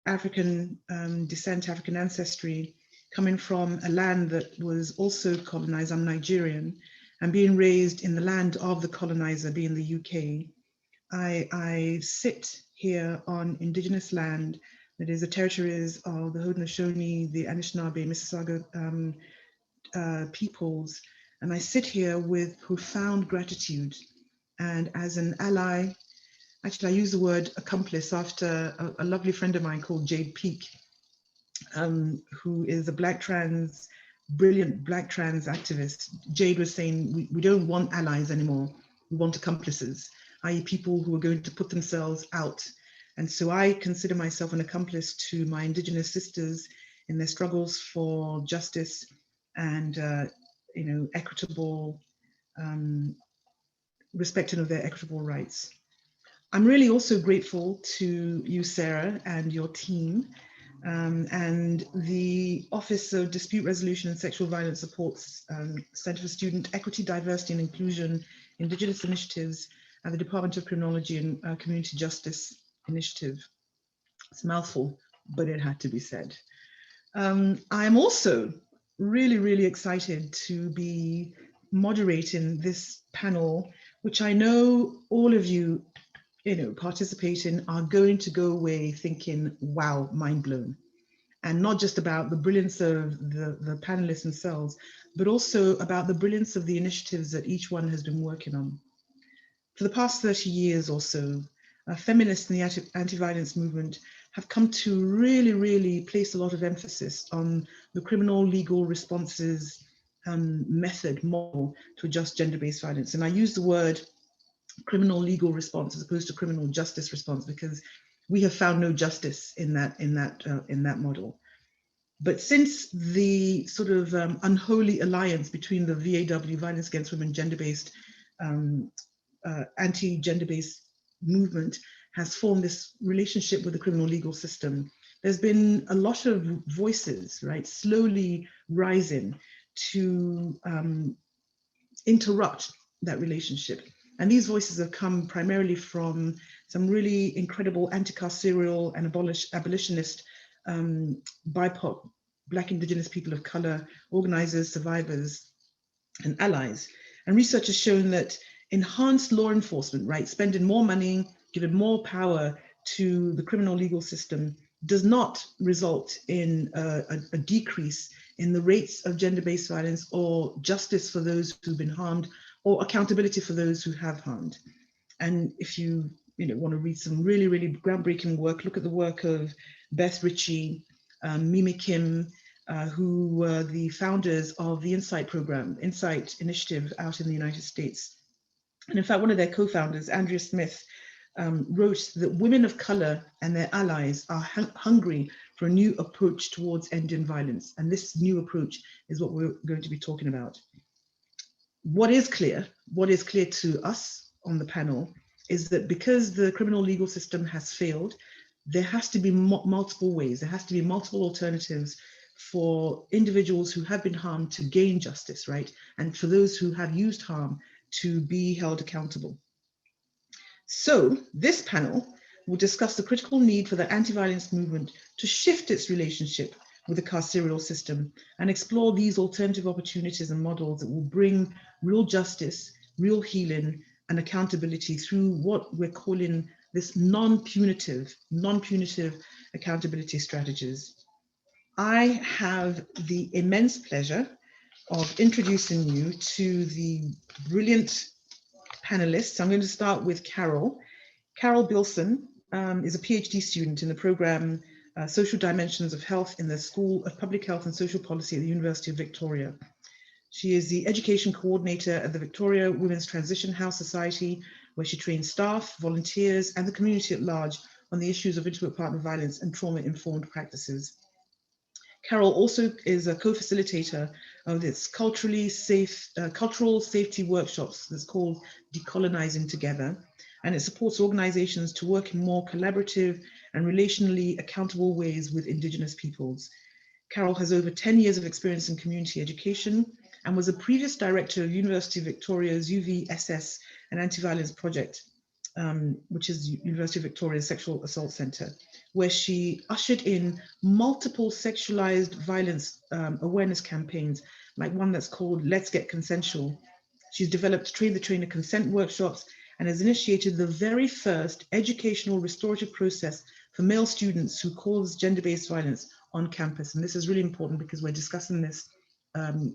African descent, African ancestry, coming from a land that was also colonized. I'm Nigerian, and being raised in the land of the colonizer, being the UK. I sit here on indigenous land that is the territories of the Haudenosaunee, the Anishinaabe, Mississauga peoples, and I sit here with profound gratitude. And as an ally, actually I use the word accomplice after a lovely friend of mine called Jade Peak, who is a brilliant black trans activist. Jade was saying, we don't want allies anymore, we want accomplices, i.e. people who are going to put themselves out. And so I consider myself an accomplice to my indigenous sisters in their struggles for justice and equitable, respecting of their equitable rights. I'm really also grateful to you, Sarah, and your team, and the Office of Dispute Resolution and Sexual Violence Support's Center for Student Equity, Diversity and Inclusion, Indigenous Initiatives, and the Department of Criminology and Community Justice Initiative. It's a mouthful, but it had to be said. I'm also really, really excited to be moderating this panel, which I know all of you, participating are going to go away thinking, wow, mind blown. And not just about the brilliance of the panelists themselves, but also about the brilliance of the initiatives that each one has been working on. For the past 30 years or so, feminists in the anti-violence movement have come to really, really place a lot of emphasis on the criminal legal responses model to address gender-based violence. And I use the word criminal legal response as opposed to criminal justice response, because we have found no justice in that model. But since the sort of unholy alliance between the VAW, Violence Against Women, gender-based, anti-gender-based movement has formed this relationship with the criminal legal system, there's been a lot of voices, right, slowly rising to interrupt that relationship. And these voices have come primarily from some really incredible anti-carceral and abolitionist BIPOC, Black, Indigenous people of color, organizers, survivors, and allies. And research has shown that enhanced law enforcement, right, spending more money, giving more power to the criminal legal system does not result in a decrease in the rates of gender-based violence or justice for those who've been harmed or accountability for those who have harmed. And if you want to read some really, really groundbreaking work, look at the work of Beth Richie, Mimi Kim, who were the founders of the INCITE program, INCITE initiative out in the United States. And in fact, one of their co-founders, Andrea Smith, wrote that women of color and their allies are hungry for a new approach towards ending violence. And this new approach is what we're going to be talking about. What is clear to us on the panel is that because the criminal legal system has failed, there has to be multiple ways, there has to be multiple alternatives for individuals who have been harmed to gain justice, right? And for those who have used harm to be held accountable. So this panel will discuss the critical need for the anti-violence movement to shift its relationship with the carceral system and explore these alternative opportunities and models that will bring real justice, real healing, and accountability through what we're calling this non-punitive accountability strategies. I have the immense pleasure of introducing you to the brilliant panelists. I'm going to start with Carol. Carol Bilson is a PhD student in the program Social Dimensions of Health in the School of Public Health and Social Policy at the University of Victoria. She is the education coordinator at the Victoria Women's Transition House Society, where she trains staff, volunteers, and the community at large on the issues of intimate partner violence and trauma-informed practices. Carol also is a co-facilitator of this cultural safety workshops that's called Decolonizing Together, and it supports organizations to work in more collaborative and relationally accountable ways with Indigenous peoples. Carol has over 10 years of experience in community education and was a previous director of University of Victoria's UVSS and Anti-Violence Project which is University of Victoria's Sexual Assault Centre, where she ushered in multiple sexualized violence awareness campaigns, like one that's called Let's Get Consensual. She's developed Train the Trainer consent workshops and has initiated the very first educational restorative process for male students who cause gender-based violence on campus. And this is really important because we're discussing this,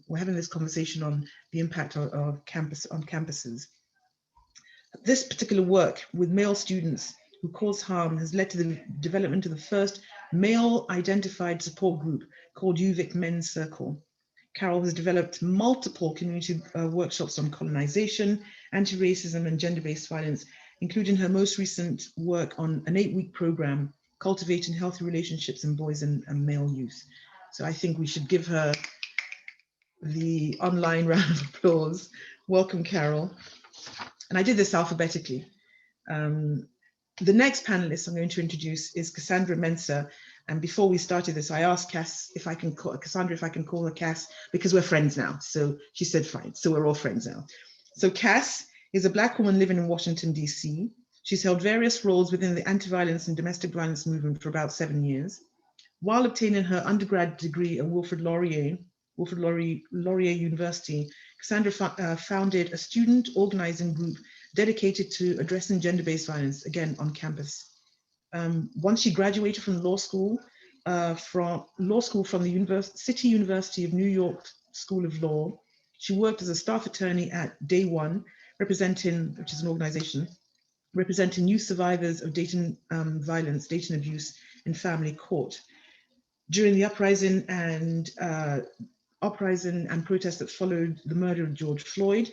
we're having this conversation on the impact of campuses. This particular work with male students who cause harm has led to the development of the first male identified support group called UVic Men's Circle. Carol has developed multiple community workshops on colonization, anti-racism and gender-based violence, including her most recent work on an 8-week program, Cultivating Healthy Relationships in Boys and Male Youth. So I think we should give her the online round of applause. Welcome, Carol. And I did this alphabetically. The next panelist I'm going to introduce is Cassandra Mensah. And before we started this, I asked Cass if I can call Cassandra, if I can call her Cass, because we're friends now. So she said, fine. So we're all friends now. So Cass is a Black woman living in Washington, DC. She's held various roles within the anti-violence and domestic violence movement for about 7 years. While obtaining her undergrad degree at Wilfrid Laurier University, Cassandra founded a student organizing group dedicated to addressing gender-based violence, again, on campus. Once she graduated from law school from the City University of New York School of Law, she worked as a staff attorney at Day One, which is an organization, representing youth survivors of dating violence, dating abuse in family court. During the uprising and protests that followed the murder of George Floyd,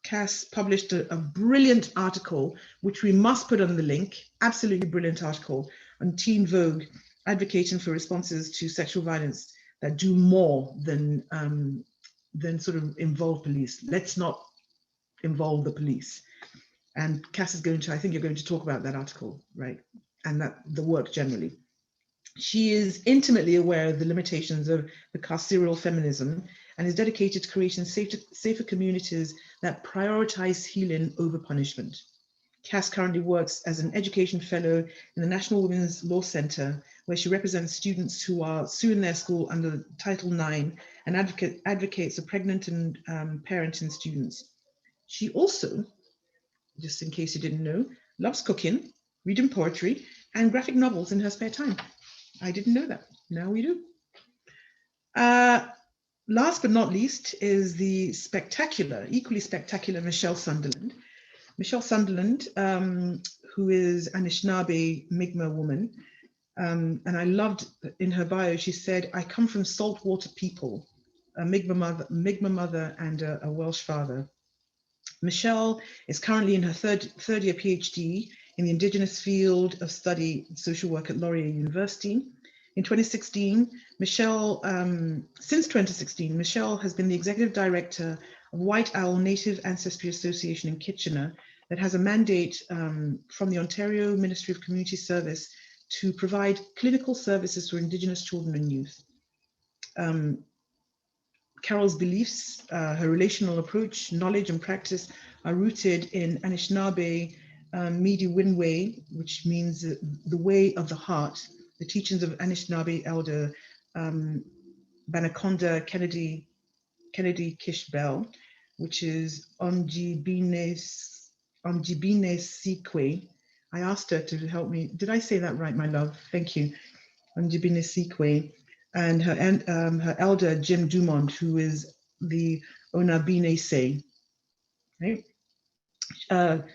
Cass published a brilliant article, which we must put on the link, absolutely brilliant article, on Teen Vogue, advocating for responses to sexual violence that do more than sort of involve police. Let's not involve the police. And Cass is going to, I think you're going to talk about that article, right? And that the work generally. She is intimately aware of the limitations of the carceral feminism and is dedicated to creating safer communities that prioritize healing over punishment. Cass currently works as an education fellow in the National Women's Law Center, where she represents students who are suing their school under Title IX and advocates for pregnant and parenting students. She also, just in case you didn't know, loves cooking, reading poetry, and graphic novels in her spare time. I didn't know that. Now we do. Last but not least is the spectacular, equally spectacular Michelle Sunderland. Michelle Sunderland, who is an Anishinaabe Mi'kmaq woman. And I loved in her bio, she said, I come from saltwater people, a Mi'kmaq mother and a Welsh father. Michelle is currently in her third year PhD in the Indigenous field of study social work at Laurier University. In 2016, since 2016, Michelle has been the executive director of White Owl Native Ancestry Association in Kitchener that has a mandate from the Ontario Ministry of Community Service to provide clinical services for Indigenous children and youth. Carol's beliefs, her relational approach, knowledge and practice are rooted in Anishinaabe Midi Winway, which means the way of the heart, the teachings of Anishinaabe elder Banaconda Kennedy Kish Bell, which is Onjibine Sikwe. I asked her to help me. Did I say that right, my love? Thank you. Onjibine Sikwe. And her elder, Jim Dumont, who is the Onabine Se. Right?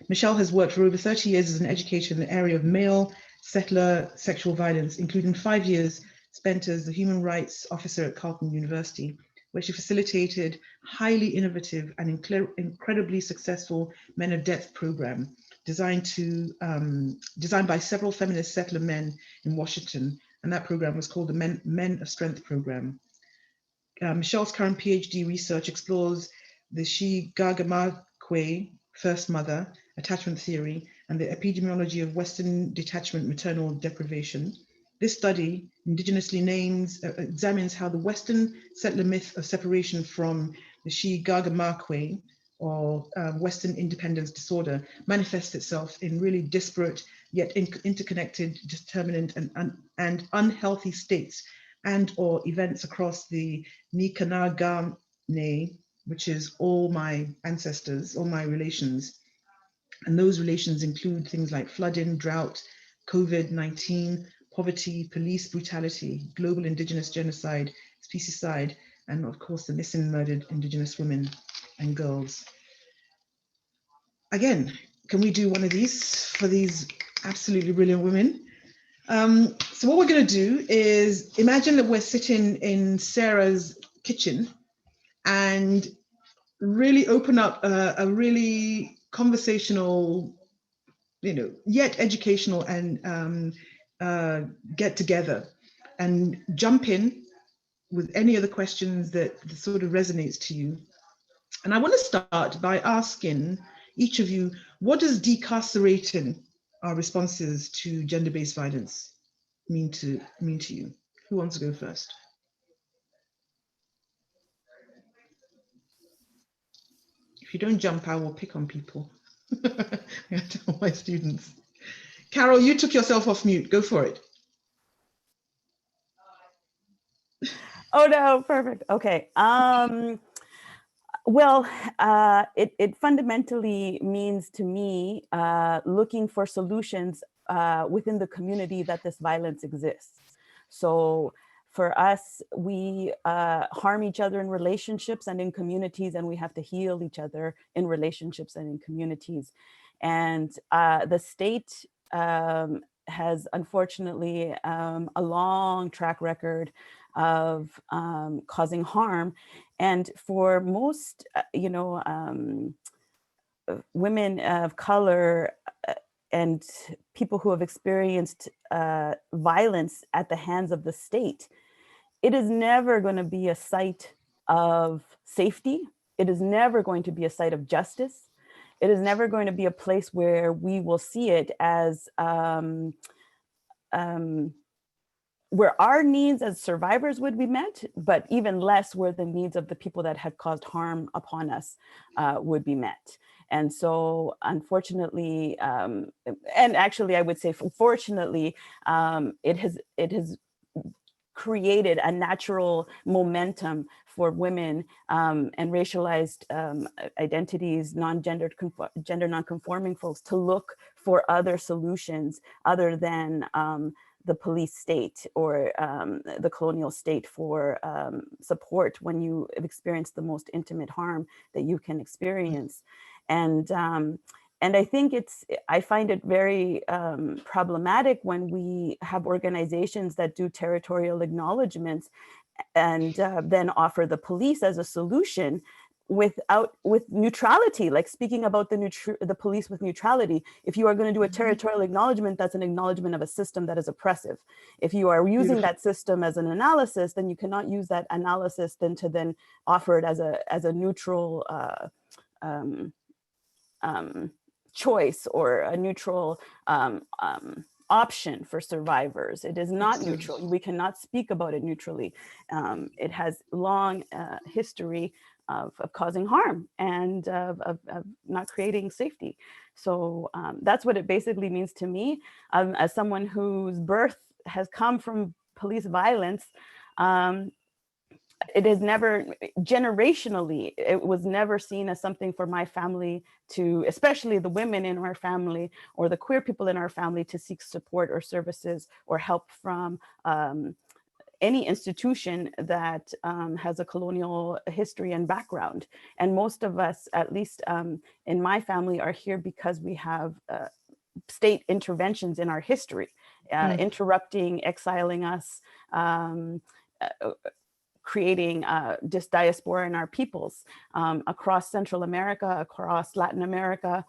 Michelle has worked for over 30 years as an educator in the area of male settler sexual violence, including 5 years spent as the human rights officer at Carleton University, where she facilitated highly innovative and incredibly successful Men of Depth program designed by several feminist settler men in Washington. And that program was called the Men of Strength program. Michelle's current PhD research explores the She-Gagamakwe, first mother, attachment theory, and the epidemiology of Western detachment maternal deprivation. This study indigenously examines how the Western settler myth of separation from the She-Gagamakwe or Western independence disorder manifests itself in really disparate yet interconnected, determinant and unhealthy states and or events across the Nikanagane, which is all my ancestors, all my relations. And those relations include things like flooding, drought, COVID-19, poverty, police brutality, global indigenous genocide, specieside, and of course the missing and murdered indigenous women and girls. Again, can we do one of these for these absolutely brilliant women? So what we're going to do is imagine that we're sitting in Sarah's kitchen and really open up a really conversational, yet educational and get together, and jump in with any of the questions that sort of resonates to you. And I want to start by asking each of you, what does decarcerating our responses to gender-based violence mean to you? Who wants to go first? If you don't jump, I will pick on people. I tell my students. Carol, you took yourself off mute. Go for it. Oh no, perfect. Okay. Well, it fundamentally means to me looking for solutions within the community that this violence exists. So for us, we harm each other in relationships and in communities, and we have to heal each other in relationships and in communities. And the state has unfortunately a long track record of causing harm. And for most, women of color and people who have experienced violence at the hands of the state, it is never going to be a site of safety. It is never going to be a site of justice. It is never going to be a place where we will see it as where our needs as survivors would be met, but even less where the needs of the people that had caused harm upon us would be met. And so unfortunately, and actually I would say fortunately, it has created a natural momentum for women and racialized identities, gender non-conforming folks to look for other solutions other than the police state or the colonial state for support when you experience the most intimate harm that you can experience. And I think I find it very problematic when we have organizations that do territorial acknowledgements and then offer the police as a solution with neutrality, like speaking about the police with neutrality. If you are going to do a territorial acknowledgement, that's an acknowledgement of a system that is oppressive. If you are using that system as an analysis, then you cannot use that analysis to then offer it as a neutral choice or a neutral option for survivors. It is not neutral. We cannot speak about it neutrally. It has long history of causing harm and of not creating safety. So that's what it basically means to me. As someone whose birth has come from police violence, it is never, generationally, it was never seen as something for my family to, especially the women in our family or the queer people in our family, to seek support or services or help from any institution that has a colonial history and background. And most of us, at least in my family, are here because we have state interventions in our history, interrupting, exiling us, creating diaspora in our peoples across Central America, across Latin America,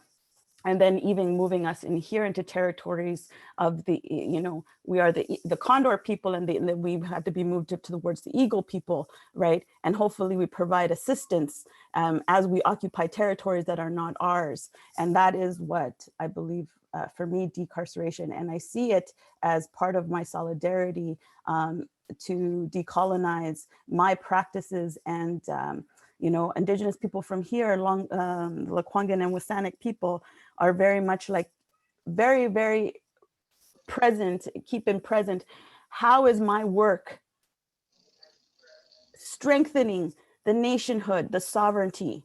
and then even moving us in here into territories of the, we are the Condor people, and then we had to be moved towards the Eagle people, right? And hopefully we provide assistance as we occupy territories that are not ours. And that is what I believe, for me, decarceration. And I see it as part of my solidarity to decolonize my practices and You know, Indigenous people from here, along the Lekwungen and Wasanic people, are very much like very, very present, keeping present. How is my work strengthening the nationhood, the sovereignty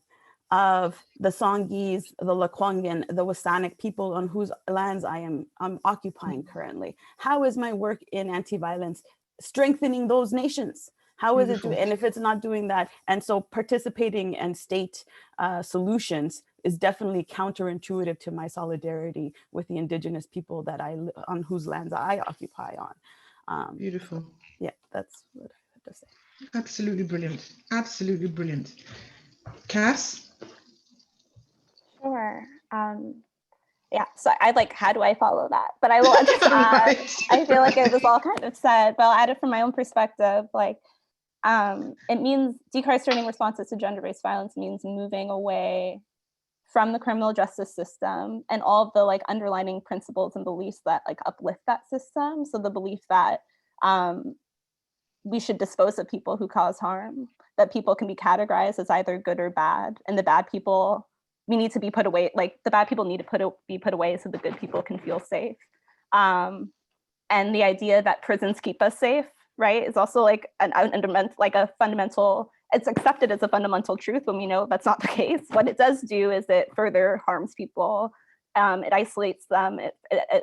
of the Songhees, the Lekwungen, the Wasanic people on whose lands I'm occupying currently? How is my work in anti-violence strengthening those nations? How is it doing? And if it's not doing that, and so participating in state solutions is definitely counterintuitive to my solidarity with the Indigenous people that on whose lands I occupy on. Beautiful. So, yeah, that's what I have to say. Absolutely brilliant. Absolutely brilliant. Cass? Sure. Yeah, so I like, how do I follow that? But I will understand. I feel like it was all kind of said, but I'll add it from my own perspective. Like, it means decarcerating responses to gender-based violence means moving away from the criminal justice system and all of the like underlining principles and beliefs that like uplift that system. So the belief that we should dispose of people who cause harm, that people can be categorized as either good or bad, and the bad people, we need to be put away, like the bad people need to be put away so the good people can feel safe. And the idea that prisons keep us safe, right, is also like a fundamental, it's accepted as a fundamental truth when we know that's not the case. What it does do is it further harms people. It isolates them, it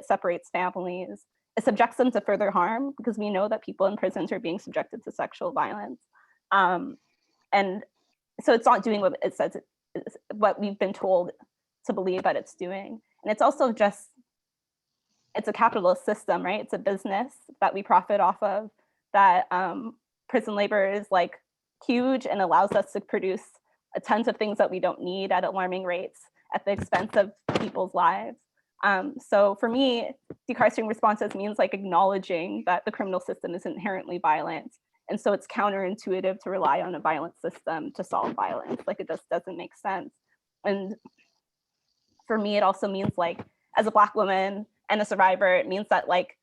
separates families, it subjects them to further harm, because we know that people in prisons are being subjected to sexual violence. And so it's not doing what it says, what we've been told to believe that it's doing. And it's also just, it's a capitalist system, right? It's a business that we profit off of, that prison labor is like huge and allows us to produce tons of things that we don't need at alarming rates at the expense of people's lives. So for me, decarcerating responses means like acknowledging that the criminal system is inherently violent. And so it's counterintuitive to rely on a violent system to solve violence. Like, it just doesn't make sense. And for me, it also means like, as a Black woman and a survivor, it means that like,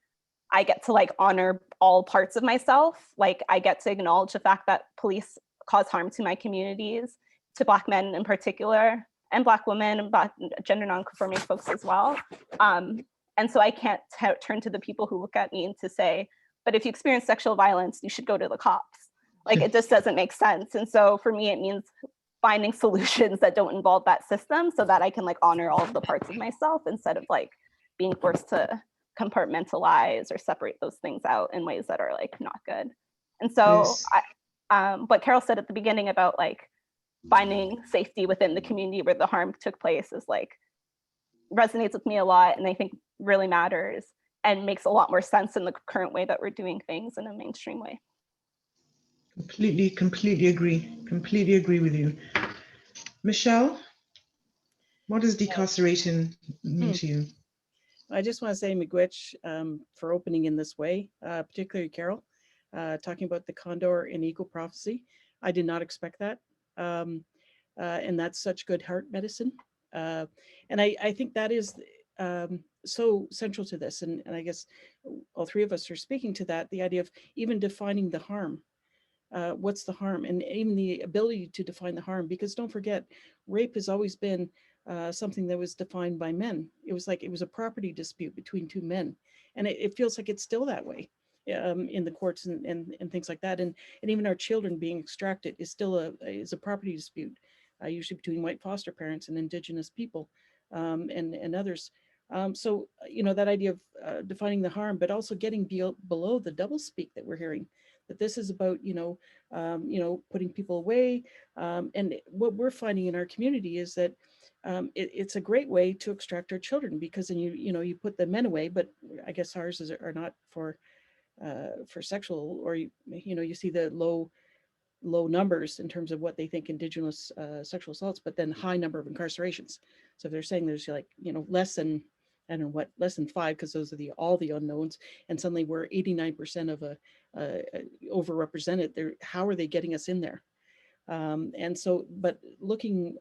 I get to like honor all parts of myself. Like, I get to acknowledge the fact that police cause harm to my communities, to Black men in particular, and Black women, and Black gender non-conforming folks as well. And so I can't turn to the people who look at me and to say, but if you experience sexual violence, you should go to the cops. Like, it just doesn't make sense. And so for me, it means finding solutions that don't involve that system, so that I can like honor all of the parts of myself instead of like being forced to compartmentalize or separate those things out in ways that are like not good. And so yes. What Carol said at the beginning about like finding safety within the community where the harm took place is like, resonates with me a lot, and I think really matters and makes a lot more sense in the current way that we're doing things in a mainstream way. Completely agree with you. Michelle, what does decarceration mean to you? I just want to say miigwech for opening in this way, particularly Carol, talking about the condor and equal prophecy. I did not expect that. And that's such good heart medicine. And I think that is so central to this. And I guess all three of us are speaking to that, the idea of even defining the harm. What's the harm? And even the ability to define the harm, because don't forget, rape has always been something that was defined by men. It was like, it was a property dispute between two men. And it feels like it's still that way in the courts and things like that. And even our children being extracted is still a property dispute, usually between white foster parents and Indigenous people and others. So, you know, that idea of defining the harm, but also getting below the doublespeak that we're hearing, that this is about, putting people away. And what we're finding in our community is that it's a great way to extract our children, because then you put the men away, but I guess ours are not for sexual, or you see the low numbers in terms of what they think Indigenous sexual assaults, but then high number of incarcerations. So if they're saying there's less than, I don't know what, less than 5, because those are all the unknowns, and suddenly we're 89% of overrepresented. How are they getting us in there? And so, but looking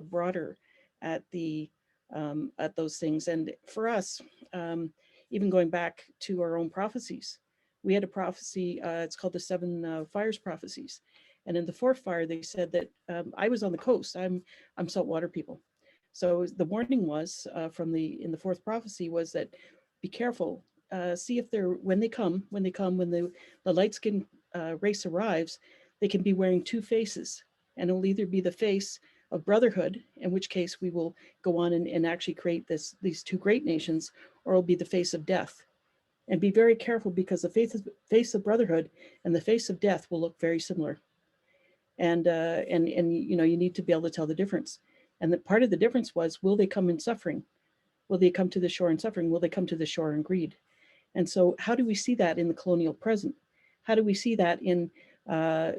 broader at those things, and for us, even going back to our own prophecies, we had a prophecy. It's called the 7 Fires prophecies, And in the fourth fire, they said that I was on the coast. I'm saltwater people. So the warning was in the fourth prophecy was that be careful. See if when the light skin race arrives, they can be wearing two faces, and it'll either be the face of brotherhood, in which case we will go on and actually create these two great nations, or it'll be the face of death. And be very careful, because the face of brotherhood and the face of death will look very similar. And you know, you need to be able to tell the difference. And that part of the difference was, will they come in suffering? Will they come to the shore in suffering? Will they come to the shore in greed? And so how do we see that in the colonial present? How do we see that in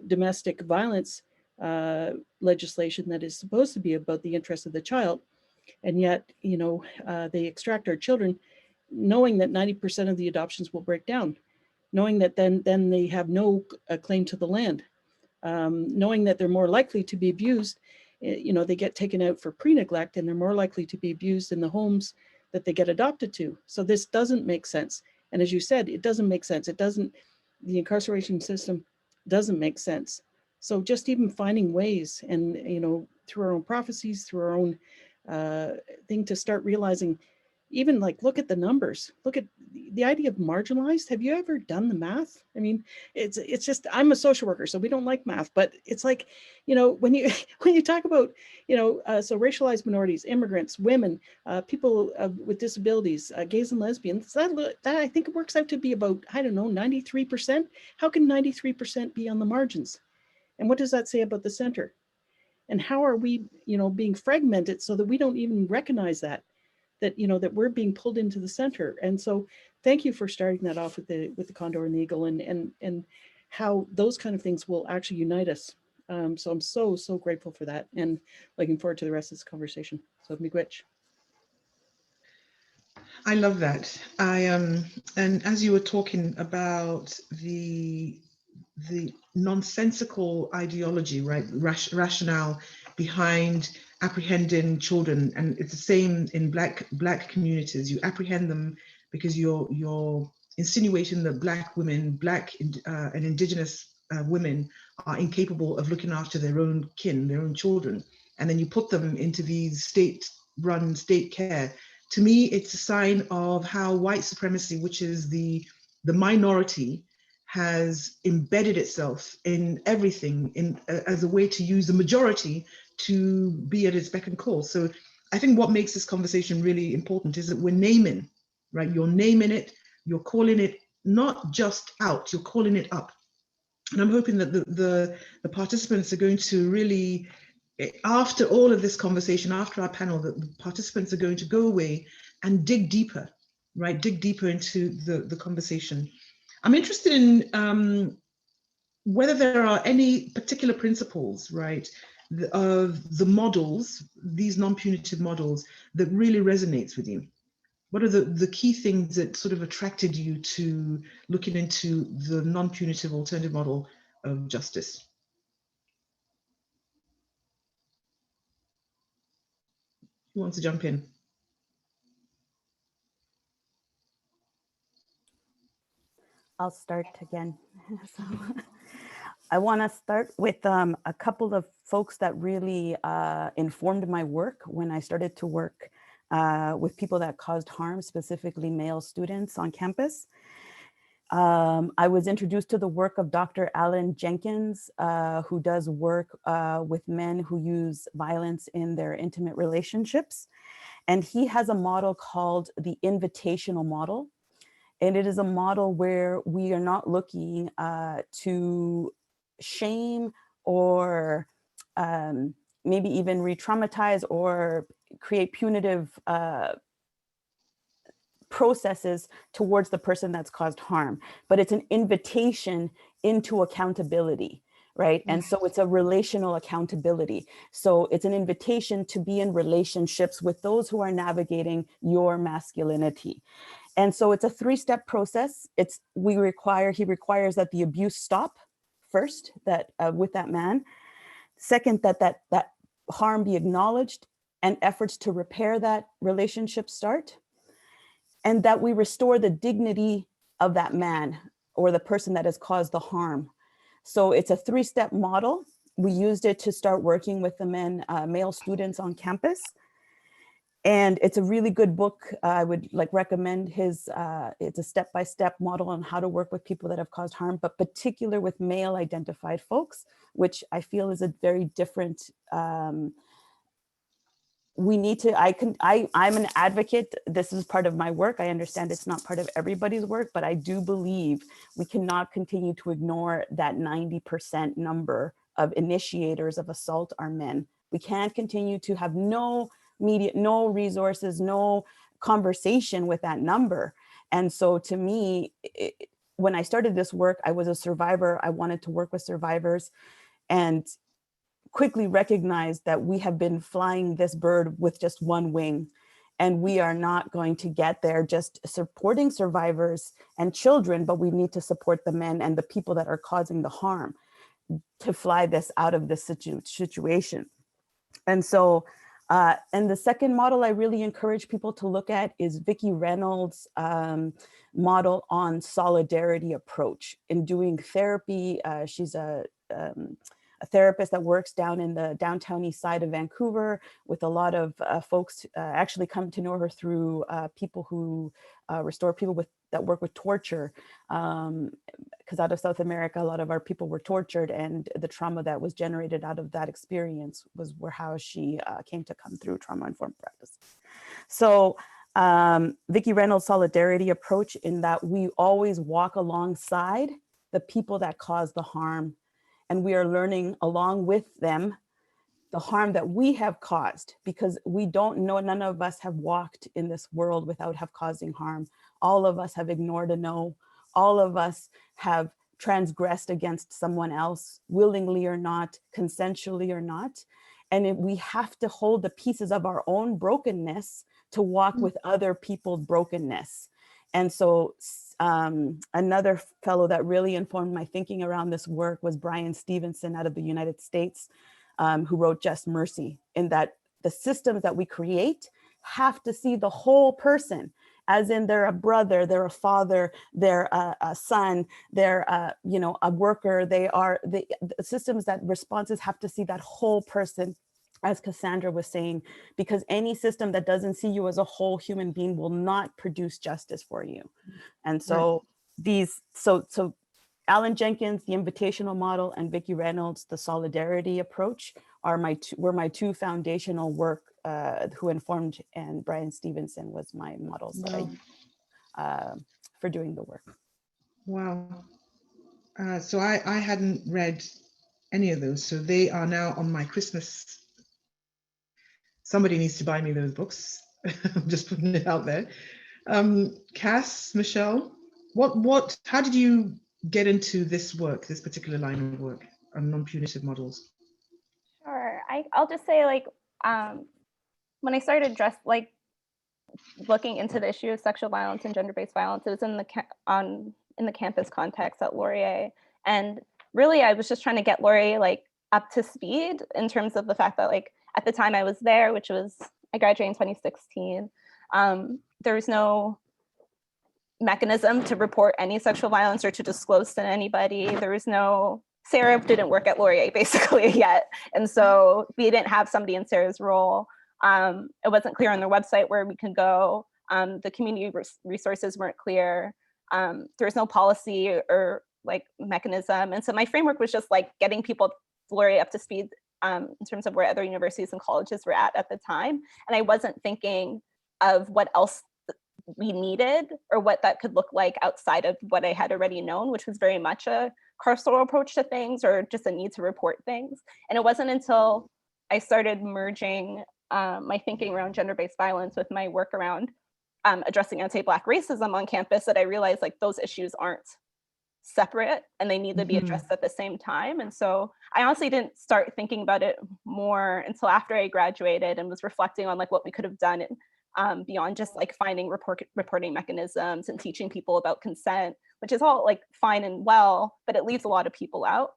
domestic violence legislation that is supposed to be about the interest of the child? And yet, you know, they extract our children, knowing that 90% of the adoptions will break down, knowing that then they have no claim to the land, knowing that they're more likely to be abused. You know, they get taken out for pre-neglect, and they're more likely to be abused in the homes that they get adopted to. So this doesn't make sense. And as you said, it doesn't make sense. The incarceration system doesn't make sense. So just even finding ways, and, you know, through our own prophecies, through our own thing, to start realizing, even like, look at the numbers, look at the idea of marginalized. Have you ever done the math? I mean, it's just, I'm a social worker, so we don't like math, but it's like, you know, when you talk about, you know, so racialized minorities, immigrants, women, people with disabilities, gays and lesbians, that I think it works out to be about, I don't know, 93%. How can 93% be on the margins? And what does that say about the center? And how are we, you know, being fragmented so that we don't even recognize that you know, that we're being pulled into the center? And so thank you for starting that off with the condor and the eagle, and how those kind of things will actually unite us. So I'm so grateful for that, and looking forward to the rest of this conversation. So miigwech. I love that. And as you were talking about the nonsensical ideology, right, rationale behind apprehending children, and it's the same in black communities. You apprehend them because you're insinuating that black women, black and indigenous women are incapable of looking after their own kin, their own children, and then you put them into these state-run state care. To me, it's a sign of how white supremacy, which is the minority, has embedded itself in everything as a way to use the majority to be at its beck and call. So I think what makes this conversation really important is that we're naming, right? You're naming it, you're calling it not just out, you're calling it up. And I'm hoping that the participants are going to really, after all of this conversation, after our panel, that the participants are going to go away and dig deeper, right? Dig deeper into the conversation. I'm interested in whether there are any particular principles, right, of the models, these non-punitive models, that really resonates with you. What are the key things that sort of attracted you to looking into the non-punitive alternative model of justice? Who wants to jump in? I'll start again. So I want to start with a couple of folks that really informed my work when I started to work with people that caused harm, specifically male students on campus. I was introduced to the work of Dr. Alan Jenkins, who does work with men who use violence in their intimate relationships. And he has a model called the invitational model. And it is a model where we are not looking to shame or maybe even re-traumatize or create punitive processes towards the person that's caused harm, but it's an invitation into accountability, right? And so it's a relational accountability. So it's an invitation to be in relationships with those who are navigating your masculinity. And so it's a 3-step process. He requires that the abuse stop first, that with that man. Second, that harm be acknowledged and efforts to repair that relationship start. And that we restore the dignity of that man or the person that has caused the harm. So it's a 3-step model. We used it to start working with the male students on campus. And it's a really good book. I would recommend his, it's a step-by-step model on how to work with people that have caused harm, but particular with male identified folks, which I feel is a very different, we need to, I'm an advocate. This is part of my work. I understand it's not part of everybody's work, but I do believe we cannot continue to ignore that 90% number of initiators of assault are men. We can't continue to have no media, no resources, no conversation with that number. And so to me, when I started this work, I was a survivor. I wanted to work with survivors and quickly recognized that we have been flying this bird with just one wing, and we are not going to get there just supporting survivors and children, but we need to support the men and the people that are causing the harm to fly this out of this situation. And so, and the second model I really encourage people to look at is Vicki Reynolds' model on solidarity approach in doing therapy. She's a therapist that works down in the downtown east side of Vancouver with a lot of folks actually come to know her through people who restore people that work with torture. Because out of South America, a lot of our people were tortured, and the trauma that was generated out of that experience was how she came to come through trauma-informed practice. So Vicki Reynolds' solidarity approach in that we always walk alongside the people that cause the harm, and we are learning along with them the harm that we have caused, because we don't know, none of us have walked in this world without causing harm. All of us have ignored a no. All of us have transgressed against someone else, willingly or not, consensually or not. And we have to hold the pieces of our own brokenness to walk with other people's brokenness. And so another fellow that really informed my thinking around this work was Brian Stevenson out of the United States, who wrote Just Mercy, in that the systems that we create have to see the whole person, as in they're a brother, they're a father, they're a son, they're a worker. They are the systems that responses have to see that whole person, as Cassandra was saying, because any system that doesn't see you as a whole human being will not produce justice for you. And so so Alan Jenkins, the invitational model, and Vicki Reynolds, the solidarity approach, were my two foundational work who informed, and Brian Stevenson was my models that for doing the work. Wow. So I hadn't read any of those, so they are now on my Christmas. Somebody needs to buy me those books. I'm just putting it out there. Cass, Michelle, how did you get into this work, this particular line of work on non-punitive models? Sure. I'll just say, when I started looking into the issue of sexual violence and gender-based violence, it was in the campus context at Laurier. And really, I was just trying to get Laurier up to speed in terms of the fact that at the time I was there, which was, I graduated in 2016, there was no mechanism to report any sexual violence or to disclose to anybody. There was no, Sarah didn't work at Laurier basically yet. And so we didn't have somebody in Sarah's role. It wasn't clear on their website where we could go. The community resources weren't clear. There was no policy or mechanism. And so my framework was just getting people, Laurier, up to speed in terms of where other universities and colleges were at the time. And I wasn't thinking of what else we needed or what that could look like outside of what I had already known, which was very much a carceral approach to things or just a need to report things. And it wasn't until I started merging my thinking around gender-based violence with my work around addressing anti-Black racism on campus that I realized those issues aren't separate and they need to be addressed at the same time. And so I honestly didn't start thinking about it more until after I graduated and was reflecting on what we could have done beyond just finding reporting mechanisms and teaching people about consent, which is all fine and well, but it leaves a lot of people out.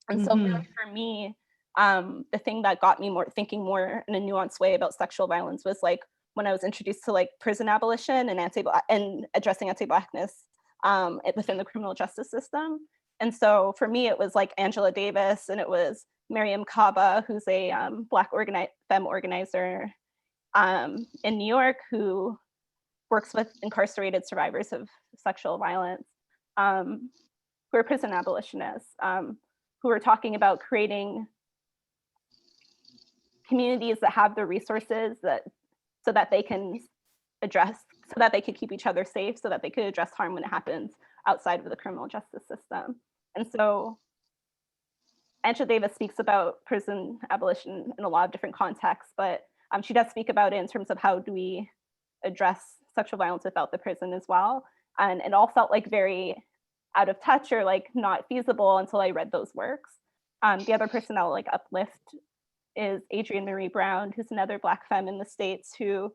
And so really for me, the thing that got me thinking more in a nuanced way about sexual violence was when I was introduced to prison abolition and addressing anti-Blackness within the criminal justice system. And so for me, it was like Angela Davis, and it was Miriam Kaba, who's a Black femme organizer in New York, who works with incarcerated survivors of sexual violence, who are prison abolitionists, who are talking about creating communities that have the resources so that they can keep each other safe, so that they could address harm when it happens outside of the criminal justice system. And so Angela Davis speaks about prison abolition in a lot of different contexts, but she does speak about it in terms of how do we address sexual violence without the prison as well. And it all felt like very out of touch or like not feasible until I read those works. The other person I'll like uplift is Adrienne Marie Brown, who's another Black femme in the States who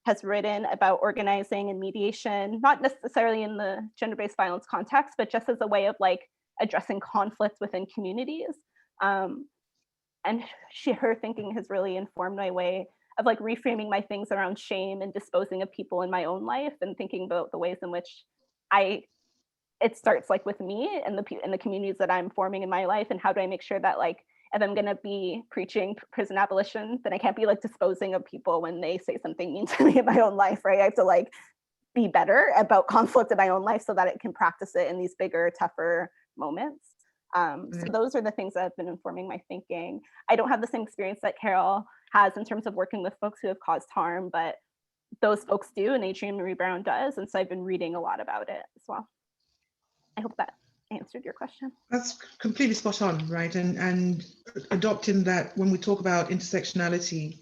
has written about organizing and mediation, not necessarily in the gender-based violence context, but just as a way of like addressing conflict within communities. And her thinking has really informed my way of like reframing my things around shame and disposing of people in my own life, and thinking about the ways in which it starts like with me and the communities that I'm forming in my life, and how do I make sure that like if I'm gonna be preaching prison abolition, then I can't be like disposing of people when they say something mean to me in my own life, right? I have to like be better about conflict in my own life so that it can practice it in these bigger, tougher moments. So those are the things that have been informing my thinking. I don't have the same experience that Carol has in terms of working with folks who have caused harm, but those folks do, and Adrienne Marie Brown does. And so I've been reading a lot about it as well. I hope that answered your question. That's completely spot on, right? And adopting that when we talk about intersectionality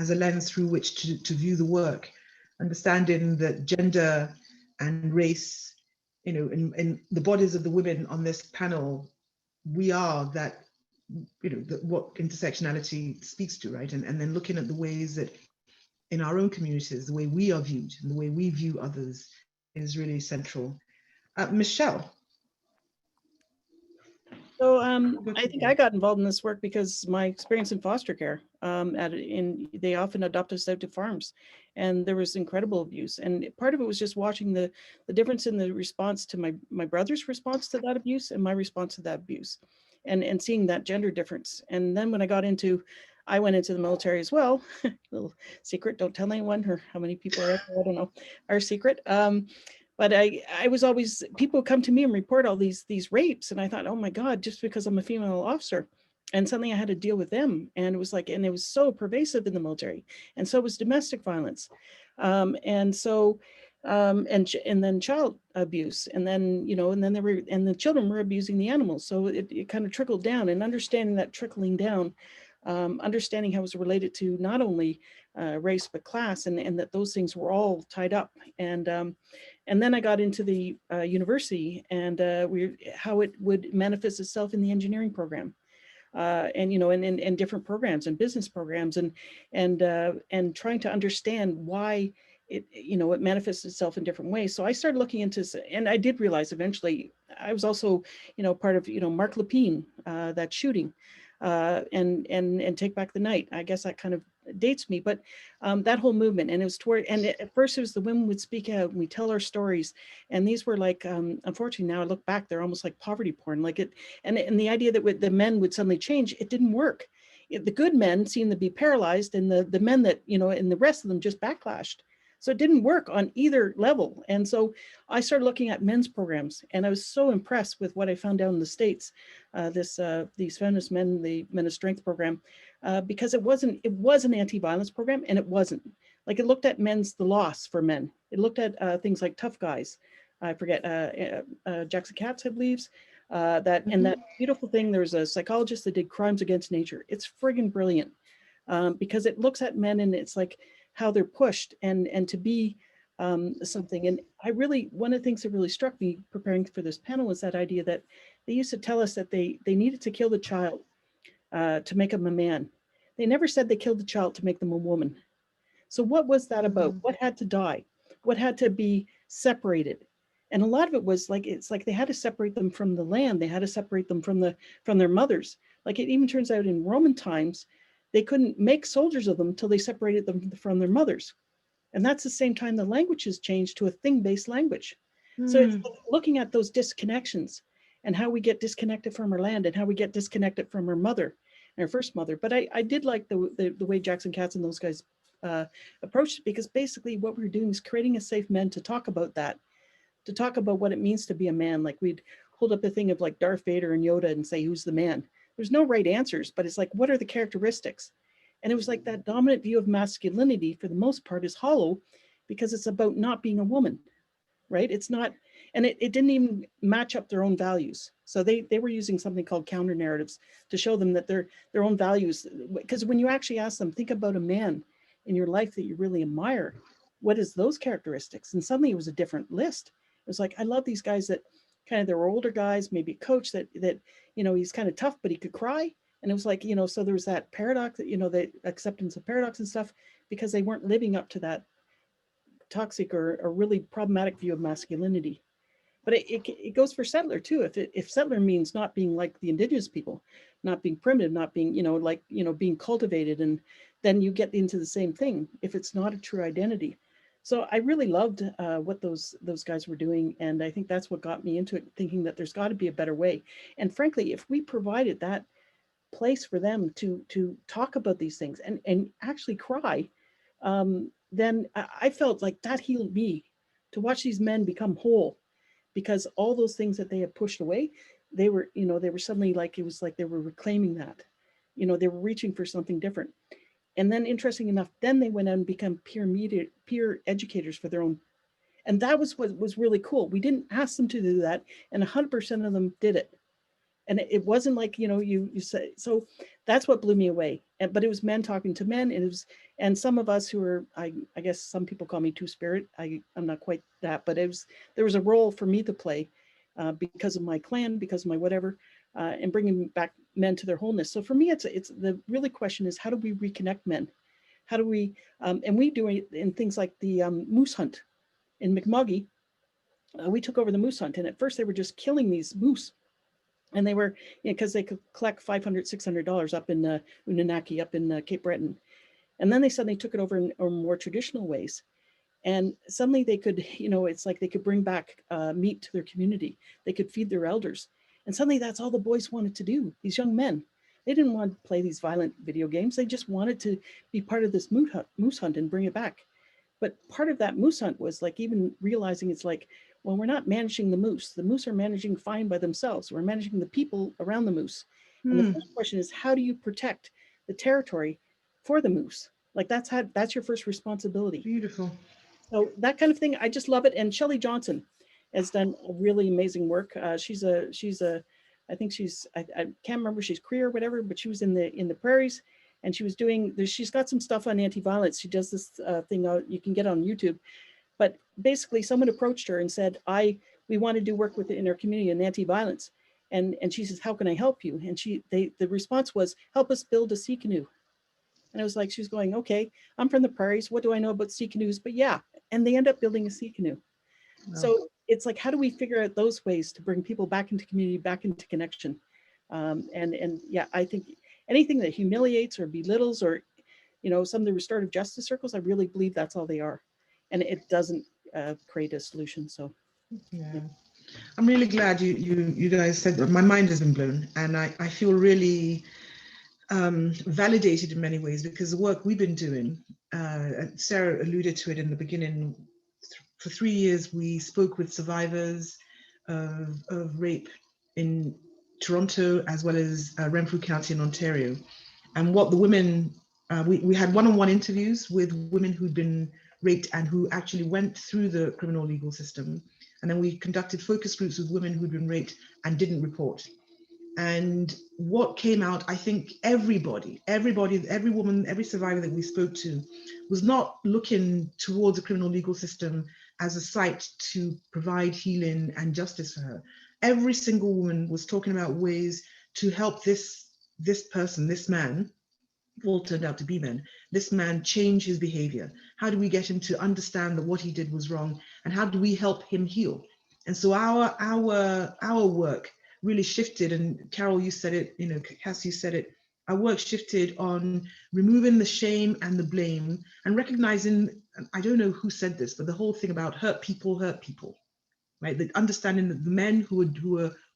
as a lens through which to view the work, understanding that gender and race, you know, in the bodies of the women on this panel, we are that, you know, what intersectionality speaks to, right? And then looking at the ways that in our own communities, the way we are viewed and the way we view others is really central. Michelle. So I think I got involved in this work because my experience in foster care, they often adopt us out to farms, and there was incredible abuse. And part of it was just watching the difference in the response to my brother's response to that abuse and my response to that abuse, and seeing that gender difference. And then when I went into the military as well, little secret, don't tell anyone, or how many people are out there, I don't know, our secret. But I was always, people would come to me and report all these rapes. And I thought, oh my God, just because I'm a female officer. And suddenly I had to deal with them. And it was like, and it was so pervasive in the military. And so was domestic violence. And then child abuse. And then, you know, and then the children were abusing the animals. So it kind of trickled down, and understanding that trickling down, understanding how it was related to not only race, but class, and that those things were all tied up. And then I got into the university, and how it would manifest itself in the engineering program, and you know, and different programs and business programs, and trying to understand why it manifests itself in different ways. So I started looking into, and I did realize eventually I was also, you know, part of, you know, Mark Lepine, that shooting, and Take Back the Night. I guess that kind of dates me, but that whole movement, and it was at first it was the women would speak out and we tell our stories, and these were like, unfortunately now I look back, they're almost like poverty porn, like it, and the idea that the men would suddenly change, it didn't work. The good men seemed to be paralyzed, and the men that, you know, and the rest of them just backlashed. So it didn't work on either level. And so I started looking at men's programs, and I was so impressed with what I found down in the States, these feminist men, the Men of Strength program, because it was an anti-violence program, and it wasn't. Like, it looked at the loss for men. It looked at things like Tough Guys. I forget, Jackson Katz, I believe, and that beautiful thing, there was a psychologist that did Crimes Against Nature. It's friggin' brilliant, because it looks at men, and it's like how they're pushed and to be something. And one of the things that really struck me preparing for this panel was that idea that they used to tell us that they needed to kill the child to make them a man. They never said they killed the child to make them a woman. So what was that about? What had to die? What had to be separated? And a lot of it was like, it's like they had to separate them from the land. They had to separate them from their mothers. Like, it even turns out in Roman times, they couldn't make soldiers of them until they separated them from their mothers. And that's the same time the language has changed to a thing-based language. So it's looking at those disconnections and how we get disconnected from our land and how we get disconnected from our mother, our first mother. But I did like the way Jackson Katz and those guys approached it, because basically what we're doing is creating a safe men to talk about that, to talk about what it means to be a man. Like we'd hold up the thing of like Darth Vader and Yoda and say, who's the man? There's no right answers, but it's like, what are the characteristics? And it was like that dominant view of masculinity for the most part is hollow, because it's about not being a woman, right? It's not, and it didn't even match up their own values. So they were using something called counter narratives to show them that their own values, because when you actually ask them, think about a man in your life that you really admire, what is those characteristics? And suddenly it was a different list. It was like, I love these guys that kind of, they were older guys, maybe a coach that, you know, he's kind of tough, but he could cry. And it was like, you know, so there was that paradox, you know, the acceptance of paradox and stuff, because they weren't living up to that toxic or really problematic view of masculinity. But it goes for settler too. If settler means not being like the indigenous people, not being primitive, not being, you know, like, you know, being cultivated, and then you get into the same thing if it's not a true identity. So I really loved what those guys were doing. And I think that's what got me into it, thinking that there's got to be a better way. And frankly, if we provided that place for them to talk about these things and actually cry, then I felt like that healed me, to watch these men become whole, because all those things that they had pushed away, they were, you know, they were suddenly like, it was like they were reclaiming that, you know, they were reaching for something different. And then interesting enough, then they went out and become peer educators for their own. And that was what was really cool. We didn't ask them to do that, and 100% of them did it. And it wasn't like, you know, you say, so that's what blew me away. But it was men talking to men, and it was, and some of us who are, I guess some people call me two-spirit. I'm not quite that, but there was a role for me to play because of my clan, because of my whatever, and bringing back men to their wholeness. So for me, it's the really question is, how do we reconnect men? How do we, and we do it in things like the moose hunt in McMuggy. We took over the moose hunt, and at first they were just killing these moose. And they were, you know, because they could collect $500, $600 up in Unanaki, up in Cape Breton. And then they suddenly took it over in more traditional ways. And suddenly they could, you know, it's like they could bring back meat to their community. They could feed their elders. And suddenly that's all the boys wanted to do, these young men. They didn't want to play these violent video games. They just wanted to be part of this moose hunt and bring it back. But part of that moose hunt was like even realizing it's like, well, we're not managing the moose. The moose are managing fine by themselves. We're managing the people around the moose. And the first question is, how do you protect the territory for the moose? Like that's your first responsibility. Beautiful. So that kind of thing, I just love it. And Shelley Johnson has done really amazing work. She's I think she's, I can't remember, she's Cree or whatever, but she was in the prairies, and she was doing, she's got some stuff on anti-violence. She does this thing out, you can get on YouTube. But basically someone approached her and said, we want to do work in our community in anti-violence. And she says, how can I help you? And the response was, help us build a sea canoe. And I was like, she was going, okay, I'm from the prairies. What do I know about sea canoes? But yeah, and they end up building a sea canoe. Wow. So it's like, how do we figure out those ways to bring people back into community, back into connection? And yeah, I think anything that humiliates or belittles or, you know, some of the restorative justice circles, I really believe that's all they are. And it doesn't create a solution. So yeah. I'm really glad you guys said that. My mind has been blown, and I feel really validated in many ways, because the work we've been doing, Sarah alluded to it in the beginning, for 3 years we spoke with survivors of rape in Toronto as well as Renfrew County in Ontario. And what the women, we had one-on-one interviews with women who'd been raped and who actually went through the criminal legal system. And then we conducted focus groups with women who'd been raped and didn't report. And what came out, I think everybody, every woman, every survivor that we spoke to was not looking towards the criminal legal system as a site to provide healing and justice for her. Every single woman was talking about ways to help this person, this man, all turned out to be men, this man change his behavior. How do we get him to understand that what he did was wrong, and how do we help him heal? And so our work really shifted, and Carol, you said it, you know, Cass, you said it, our work shifted on removing the shame and the blame and recognizing, I don't know who said this, but the whole thing about hurt people, right? The understanding that the men who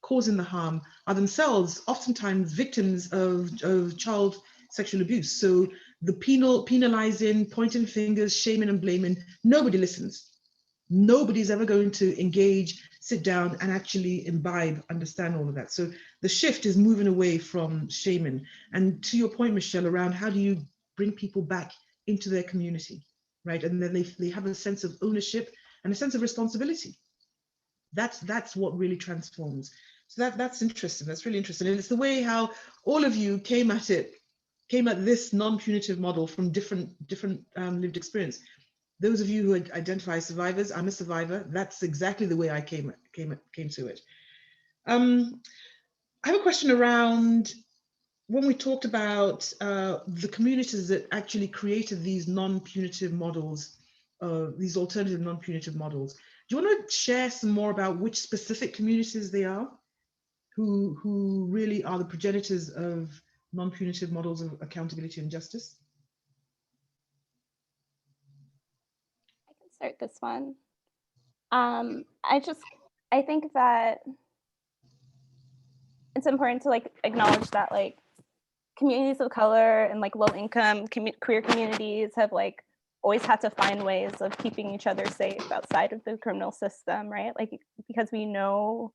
causing the harm are themselves oftentimes victims of child sexual abuse. So the penalizing, pointing fingers, shaming and blaming, nobody listens. Nobody's ever going to engage, sit down and actually imbibe, understand all of that. So the shift is moving away from shaming. And to your point, Michelle, around how do you bring people back into their community, right? And then they have a sense of ownership and a sense of responsibility. That's what really transforms. So that's interesting. That's really interesting. And it's the way how all of you came at this non-punitive model from different lived experience. Those of you who identify as survivors, I'm a survivor. That's exactly the way I came to it. I have a question around when we talked about the communities that actually created these non-punitive models, these alternative non-punitive models. Do you want to share some more about which specific communities they are, who really are the progenitors of non-punitive models of accountability and justice? I can start this one. I think that it's important to like acknowledge that like communities of color and like low income queer communities have like always had to find ways of keeping each other safe outside of the criminal system, right? Like, because we know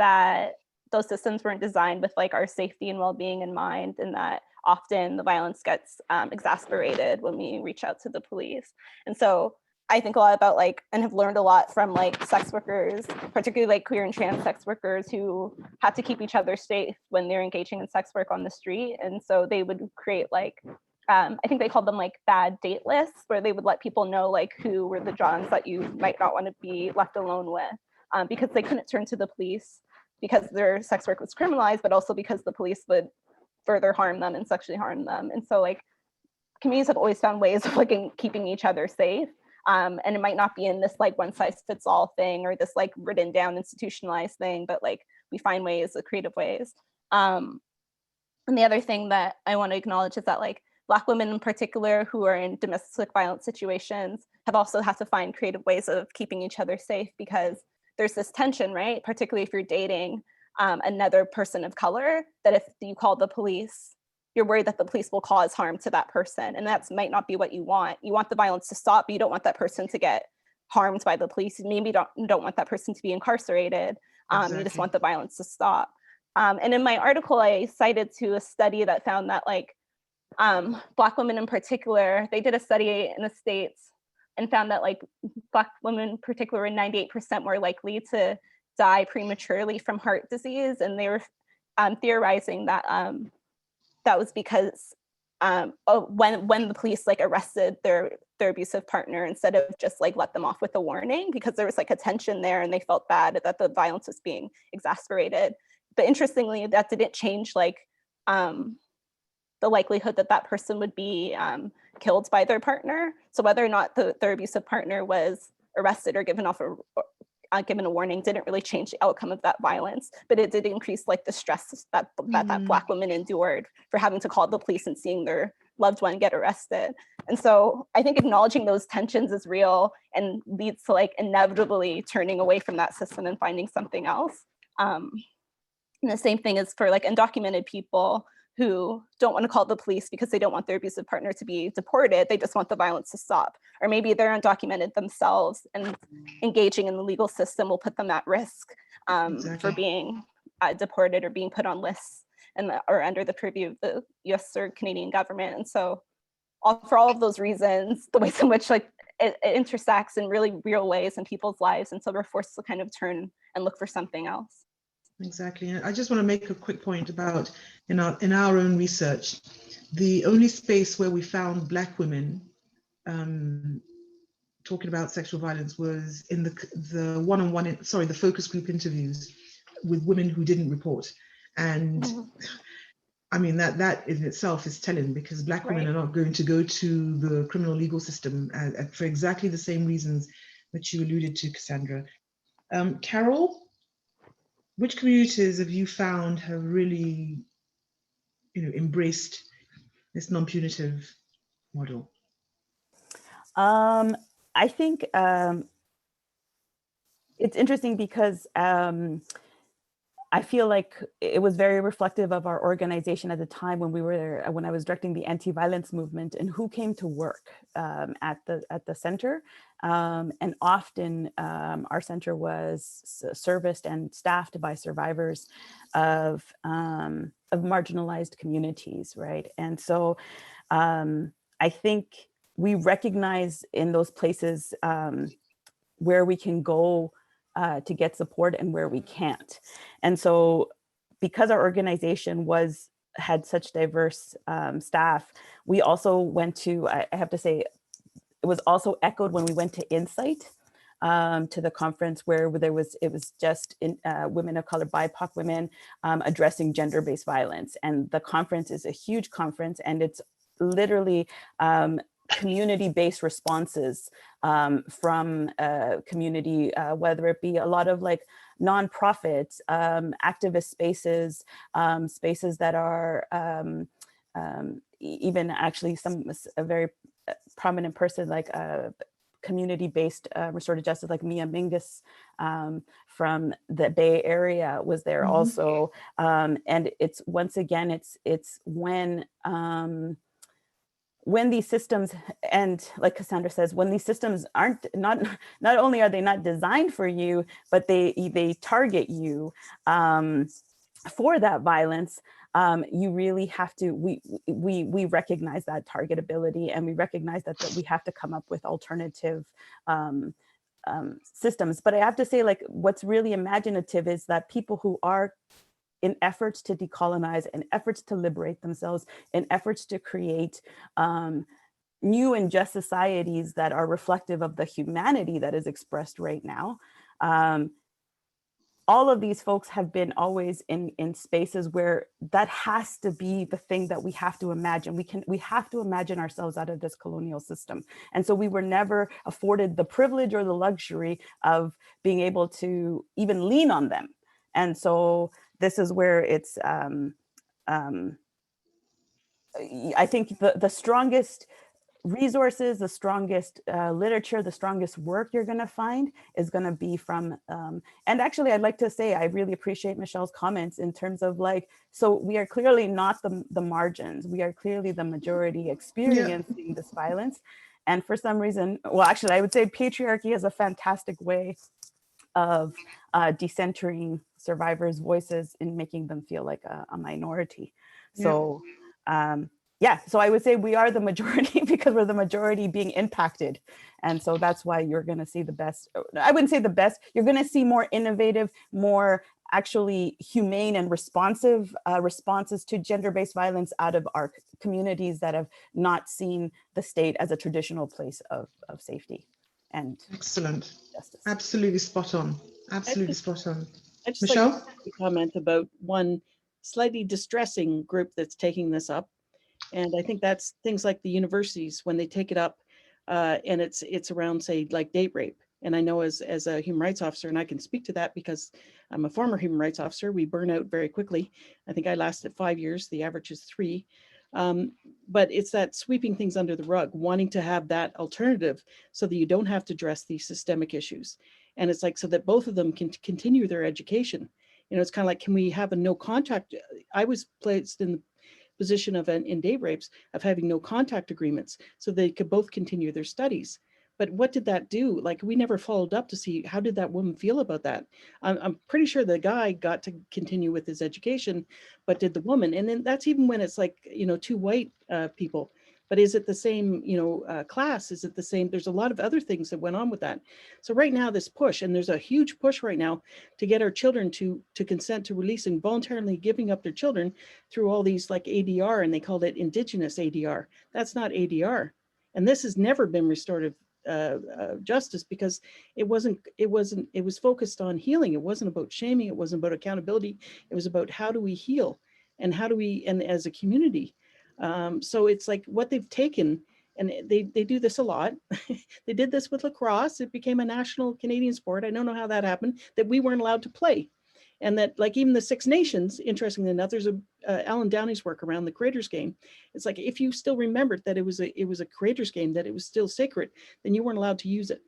that those systems weren't designed with like our safety and well-being in mind, and that often the violence gets exasperated when we reach out to the police. And so I think a lot about like, and have learned a lot from like sex workers, particularly like queer and trans sex workers who had to keep each other safe when they're engaging in sex work on the street. And so they would create like, I think they called them like bad date lists, where they would let people know like who were the Johns that you might not want to be left alone with, because they couldn't turn to the police because their sex work was criminalized, but also because the police would further harm them and sexually harm them. And so like communities have always found ways of like keeping each other safe. And it might not be in this like one size fits all thing or this like written down institutionalized thing, but like we find ways, creative ways. And the other thing that I want to acknowledge is that like Black women in particular who are in domestic violence situations have also had to find creative ways of keeping each other safe, because there's this tension, right? Particularly if you're dating another person of color, that if you call the police, you're worried that the police will cause harm to that person. And that might not be what you want. You want the violence to stop, but you don't want that person to get harmed by the police. Maybe you don't want that person to be incarcerated. Exactly. You just want the violence to stop. And in my article, I cited to a study that found that like Black women in particular, they did a study in the States and found that like Black women in particular were 98% more likely to die prematurely from heart disease. And they were theorizing that that was because when the police like arrested their abusive partner, instead of just like let them off with a warning, because there was like a tension there and they felt bad that the violence was being exasperated. But interestingly, that didn't change like the likelihood that that person would be killed by their partner. So whether or not their abusive partner was arrested or given a warning didn't really change the outcome of that violence, but it did increase like the stress that Black women endured for having to call the police and seeing their loved one get arrested. And so I think acknowledging those tensions is real and leads to like inevitably turning away from that system and finding something else. And the same thing is for like undocumented people who don't want to call the police because they don't want their abusive partner to be deported. They just want the violence to stop. Or maybe they're undocumented themselves, and engaging in the legal system will put them at risk for being deported or being put on lists or under the purview of the US or Canadian government. And so for all of those reasons, the ways in which like it intersects in really real ways in people's lives. And so we're forced to kind of turn and look for something else. Exactly. And I just want to make a quick point about in our own research, the only space where we found Black women talking about sexual violence was in the one-on-one, the focus group interviews with women who didn't report. And I mean, that in itself is telling, because Black women are not going to go to the criminal legal system for exactly the same reasons that you alluded to, Cassandra. Carol, which communities have you found have really, embraced this non-punitive model? I think it's interesting because I feel like it was very reflective of our organization at the time when I was directing the anti-violence movement, and who came to work at the center. And often our center was serviced and staffed by survivors of marginalized communities, right? And so I think we recognize in those places where we can go to get support and where we can't. And so because our organization had such diverse staff, we also went to, I have to say, it was also echoed when we went to INCITE, to the conference where it was just women of color, BIPOC women addressing gender-based violence. And the conference is a huge conference, and it's literally community-based responses from community, whether it be a lot of like nonprofits, activist spaces, spaces that are even actually a very prominent person like community-based restorative justice like Mia Mingus from the Bay Area was there also. And it's once again, it's when these systems, and like Cassandra says, when these systems not only are they not designed for you, but they target you for that violence, you really have to, we recognize that targetability, and we recognize that we have to come up with alternative systems. But I have to say, like, what's really imaginative is that people who are in efforts to decolonize, in efforts to liberate themselves, in efforts to create new and just societies that are reflective of the humanity that is expressed right now. All of these folks have been always in spaces where that has to be the thing that we have to imagine. We have to imagine ourselves out of this colonial system. And so we were never afforded the privilege or the luxury of being able to even lean on them. And so this is where it's, I think the strongest resources, the strongest literature, the strongest work you're going to find is going to be from, and actually I'd like to say, I really appreciate Michelle's comments in terms of like, so we are clearly not the margins, we are clearly the majority experiencing this violence. And for some reason, well, actually I would say patriarchy is a fantastic way of decentering survivors' voices in making them feel like a minority. So yeah, so I would say we are the majority because we're the majority being impacted. And so that's why you're gonna see the best, I wouldn't say the best, you're gonna see more innovative, more actually humane and responsive responses to gender-based violence out of our communities that have not seen the state as a traditional place of safety and excellent justice. Absolutely spot on. Absolutely spot on. I just Michelle? like to comment about one slightly distressing group that's taking this up. And I think that's things like the universities when they take it up and it's around, say, like date rape. And I know as a human rights officer, and I can speak to that because I'm a former human rights officer, we burn out very quickly. I think I lasted 5 years, the average is 3. But it's that sweeping things under the rug, wanting to have that alternative so that you don't have to address these systemic issues. And it's like, so that both of them can continue their education. You know, it's kind of like, can we have a no contact? I was placed in the position of in date rapes of having no contact agreements so they could both continue their studies. But what did that do? Like, we never followed up to see how did that woman feel about that. I'm pretty sure the guy got to continue with his education, but did the woman? And then that's even when it's like, you know, 2 white people. But is it the same, you know, class? Is it the same? There's a lot of other things that went on with that. So right now, this push, and there's a huge push right now to get our children to consent to releasing, voluntarily giving up their children through all these like ADR, and they called it Indigenous ADR. That's not ADR. And this has never been restorative justice because it was focused on healing. It wasn't about shaming. It wasn't about accountability. It was about how do we heal and how do we, and as a community. So it's like what they've taken, and they do this a lot. They did this with lacrosse. It became a national Canadian sport. I don't know how that happened, that we weren't allowed to play. And that, like, even the Six Nations, interestingly enough, there's Alan Downey's work around the Creators Game. It's like, if you still remembered that it was a Creators Game, that it was still sacred, then you weren't allowed to use it.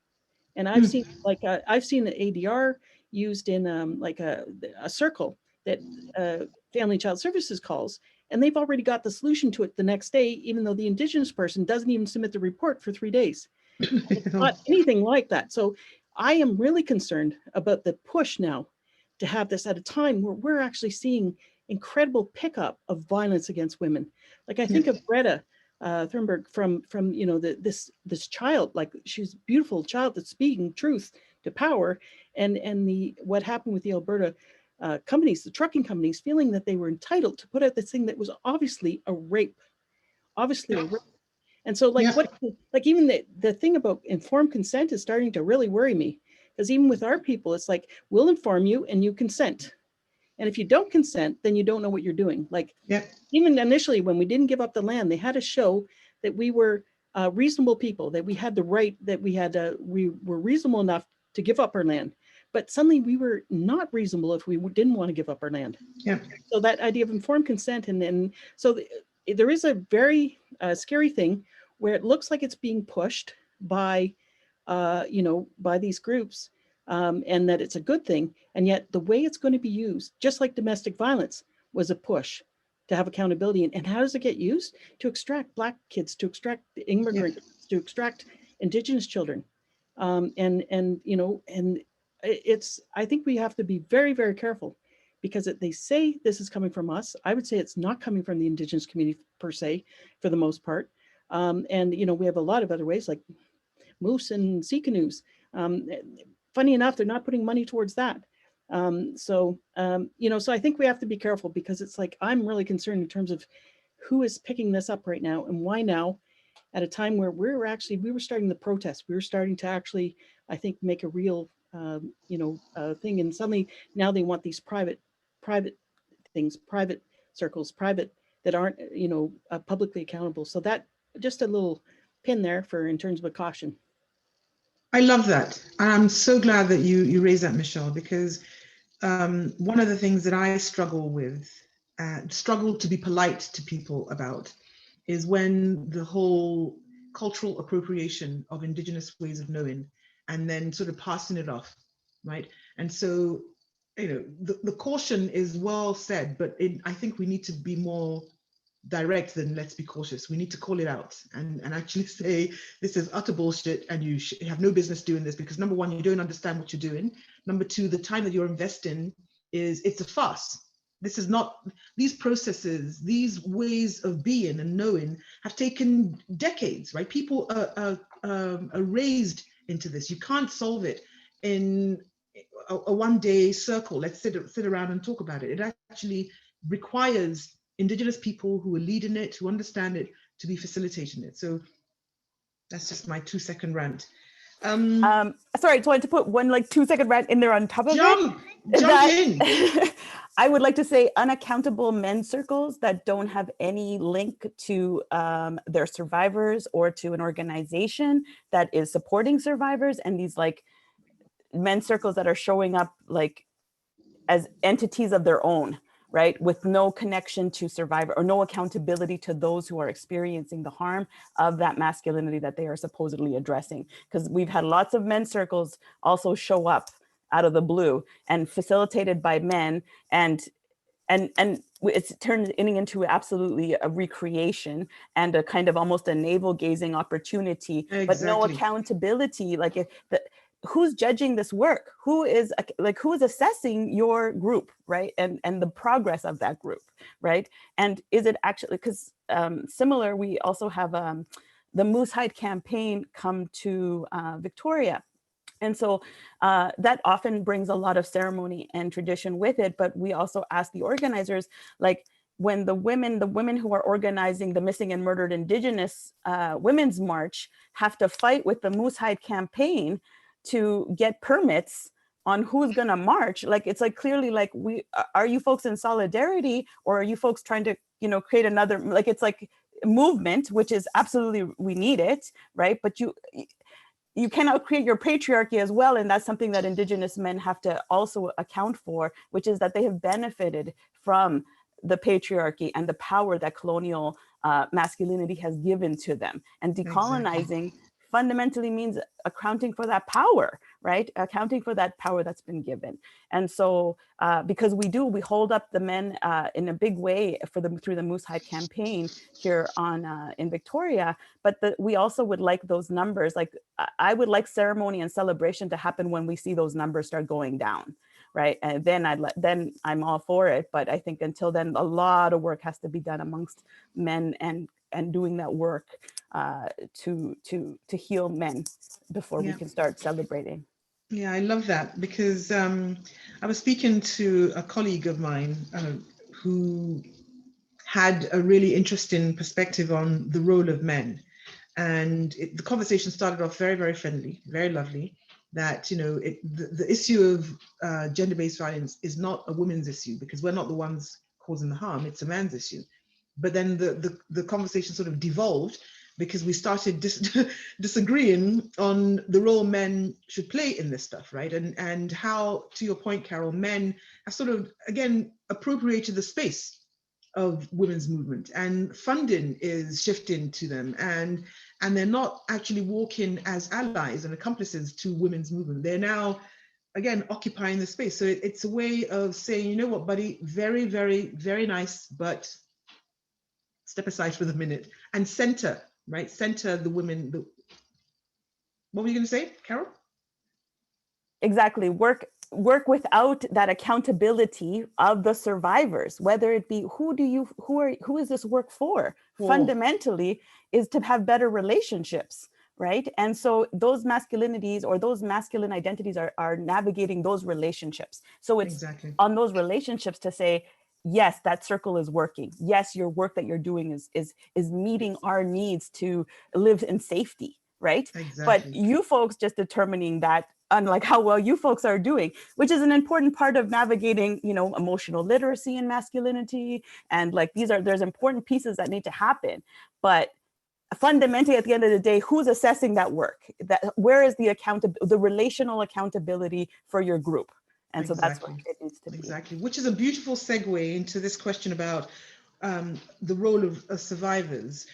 And I've seen, like, I've seen the ADR used in like a circle that Family and Child Services calls, and they've already got the solution to it the next day, even though the Indigenous person doesn't even submit the report for 3 days. It's not anything like that. So I am really concerned about the push now to have this at a time where we're actually seeing incredible pickup of violence against women. Like I think of Greta Thunberg from you know this child, like she's a beautiful child that's speaking truth to power, and what happened with the Alberta companies, the trucking companies, feeling that they were entitled to put out this thing that was obviously a rape, obviously a rape. And so like like even the thing about informed consent is starting to really worry me, because even with our people, it's like, we'll inform you and you consent. And if you don't consent, then you don't know what you're doing. Like even initially when we didn't give up the land, they had to show that we were reasonable people, that we had the right, that we were reasonable enough to give up our land. But suddenly we were not reasonable if we didn't want to give up our land. So that idea of informed consent, and so there is a very scary thing where it looks like it's being pushed by, you know, by these groups, and that it's a good thing. And yet the way it's going to be used, just like domestic violence was a push to have accountability. And how does it get used? To extract Black kids, to extract immigrants, to extract Indigenous children. And you know, and it's, I think we have to be very, very careful, because they say this is coming from us. I would say it's not coming from the Indigenous community per se, for the most part. And, you know, we have a lot of other ways like moose and sea canoes. Funny enough, they're not putting money towards that. You know, so I think we have to be careful, because it's like, I'm really concerned in terms of who is picking this up right now, and why now, at a time where we were starting the protest. We were starting to actually, I think, make a real, you know, thing. And suddenly now they want these private things, private circles, private, that aren't, you know, publicly accountable. So that, just a little pin there for in terms of a caution. I love that. I'm so glad that you raised that, Michelle, because one of the things that I struggle with, struggle to be polite to people about, is when the whole cultural appropriation of Indigenous ways of knowing and then sort of passing it off, right? And so, you know, the caution is well said, but I think we need to be more direct than let's be cautious. We need to call it out and actually say, this is utter bullshit and you have no business doing this, because number one, you don't understand what you're doing. Number two, the time that you're investing it's a farce. This is not, these processes, these ways of being and knowing have taken decades, right? People are raised into this. You can't solve it in a one-day circle. Let's sit around and talk about it. It actually requires Indigenous people who are leading it, who understand it, to be facilitating it. So that's just my 2-second rant. Sorry, I just wanted to put one like 2-second rant in there on top of jump in. I would like to say unaccountable men's circles that don't have any link to their survivors or to an organization that is supporting survivors, and these like men's circles that are showing up like as entities of their own, right? With no connection to survivor or no accountability to those who are experiencing the harm of that masculinity that they are supposedly addressing. Because we've had lots of men's circles also show up out of the blue and facilitated by men, and it's turning into absolutely a recreation and a kind of almost a navel gazing opportunity, but no accountability. Like who's judging this work? Who is assessing your group, right? And the progress of that group, right? And is it actually, because similar, we also have the Moose Hide campaign come to Victoria. And so that often brings a lot of ceremony and tradition with it, but we also ask the organizers, like when the women who are organizing the Missing and Murdered Indigenous Women's March have to fight with the Moose Hide campaign to get permits on who's gonna march, like it's like clearly like are you folks in solidarity, or are you folks trying to, you know, create another, like it's like movement, which is absolutely, we need it, right? But you cannot create your patriarchy as well. And that's something that Indigenous men have to also account for, which is that they have benefited from the patriarchy and the power that colonial masculinity has given to them. And decolonizing fundamentally means accounting for that power, right? Accounting for that power that's been given. And so because we hold up the men in a big way through the Moose Hide campaign here in Victoria, but we also would like those numbers, like I would like ceremony and celebration to happen when we see those numbers start going down, right? And then I'm all for it. But I think until then, a lot of work has to be done amongst men and doing that work to heal men before we can start celebrating. Yeah, I love that, because I was speaking to a colleague of mine who had a really interesting perspective on the role of men. And the conversation started off very, very friendly, very lovely, that, you know, the issue of gender-based violence is not a women's issue, because we're not the ones causing the harm, it's a man's issue. But then the conversation sort of devolved, because we started disagreeing on the role men should play in this stuff, right? And how, to your point, Carol, men have sort of, again, appropriated the space of women's movement, and funding is shifting to them, and they're not actually walking as allies and accomplices to women's movement. They're now, again, occupying the space. So it's a way of saying, you know what, buddy, very, very, very nice, but step aside for the minute and center, right? Center the women. What were you going to say, Carol? Exactly. Work without that accountability of the survivors, whether it be who is this work for? Fundamentally is to have better relationships, right? And so those masculinities or those masculine identities are navigating those relationships. So it's on those relationships to say, yes, that circle is working. Yes, your work that you're doing is meeting our needs to live in safety, right? But you folks just determining that, unlike how well you folks are doing, which is an important part of navigating, you know, emotional literacy and masculinity. And like, there's important pieces that need to happen. But fundamentally, at the end of the day, who's assessing that work? Where is the relational accountability for your group? And so that's what it needs to be. Exactly, which is a beautiful segue into this question about the role of survivors.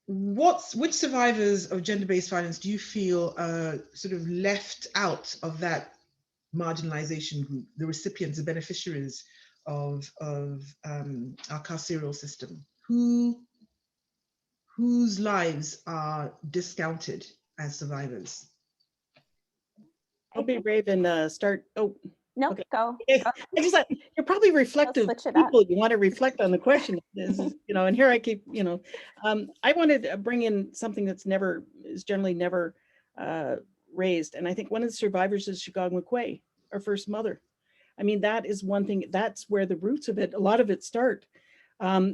Which survivors of gender-based violence do you feel are sort of left out of that marginalization group, the recipients, the beneficiaries of our carceral system? Whose lives are discounted as survivors? I'll be brave and start. Oh, no, okay. Go. I just thought you're probably reflective people. You want to reflect on the question, you know, and here I keep, you know, I wanted to bring in something that's generally never raised. And I think one of the survivors is Shigog-Makwe, our first mother. I mean, that is one thing, that's where the roots of it, a lot of it start.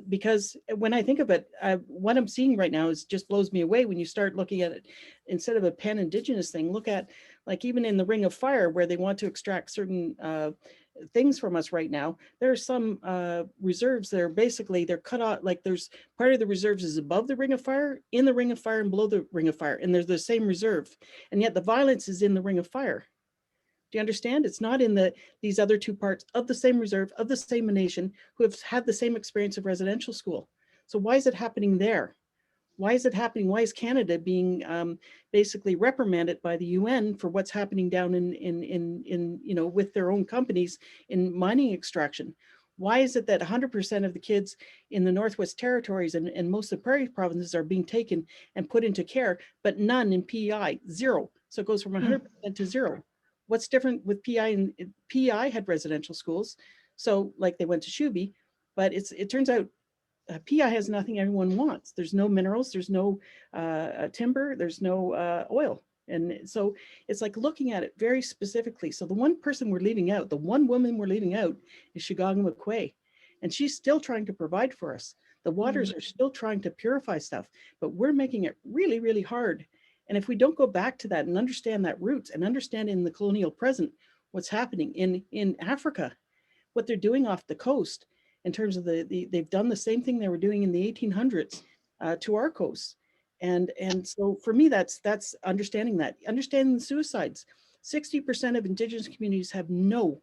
Because when I think of it, what I'm seeing right now just blows me away when you start looking at it. Instead of a pan-Indigenous thing, look at, like, even in the Ring of Fire, where they want to extract certain things from us right now, there are some reserves that are basically, they're cut off, like there's part of the reserves is above the Ring of Fire, in the Ring of Fire, and below the Ring of Fire, and there's the same reserve, and yet the violence is in the Ring of Fire. Do you understand? It's not in these other two parts of the same reserve, of the same nation, who have had the same experience of residential school. So why is it happening there? Why is it happening? Why is Canada being basically reprimanded by the UN for what's happening down in you know, with their own companies in mining extraction? Why is it that 100% of the kids in the Northwest Territories and most of the prairie provinces are being taken and put into care, but none in PEI, zero? So it goes from 100% to zero. What's different with PEI? And PEI had residential schools, so like they went to Shuby, but it turns out PEI has nothing everyone wants. There's no minerals, there's no timber, there's no oil. And so it's like looking at it very specifically. So the one person we're leaving out, the one woman we're leaving out is Shigog-Makwe. And she's still trying to provide for us. The waters are still trying to purify stuff, but we're making it really, really hard. And if we don't go back to that and understand that roots and understand in the colonial present what's happening in Africa, what they're doing off the coast in terms of they've done the same thing they were doing in the 1800s to our coast. And so for me, that's understanding the suicides. 60% of Indigenous communities have no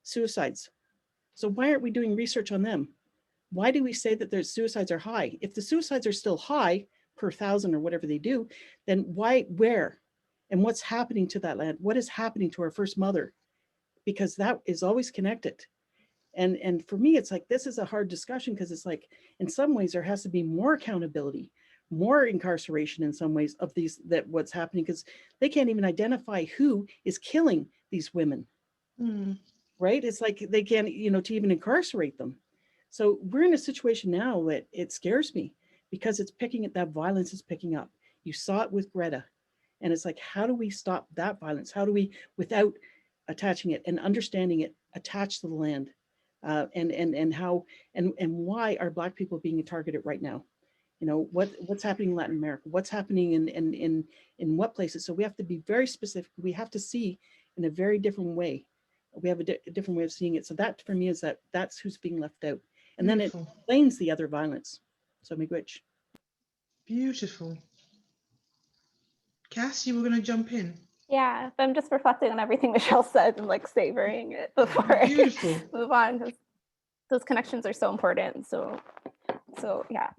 suicides. So why aren't we doing research on them? Why do we say that their suicides are high? If the suicides are still high per 1,000 or whatever they do, then why, where? and what's happening to that land, what is happening to our first mother, because that is always connected. And for me, it's like, this is a hard discussion, because it's like, in some ways there has to be more accountability, more incarceration in some ways of these, that what's happening, because they can't even identify who is killing these women. Right? It's like they can't, to even incarcerate them. So we're in a situation now that it scares me, because it's that violence is picking up. You saw it with Greta, and it's like, how do we stop that violence? How do we, without attaching it and understanding it, attach to the land? And how and why are Black people being targeted right now? What's happening in Latin America? What's happening in what places? So we have to be very specific. We have to see in a very different way. We have a different way of seeing it. So that for me is that's who's being left out, and Beautiful. Then it explains the other violence. So miigwech. Beautiful. Cass, you were going to jump in. Yeah, but I'm just reflecting on everything Michelle said and like savoring it before Beautiful. I move on, because those connections are so important. So yeah,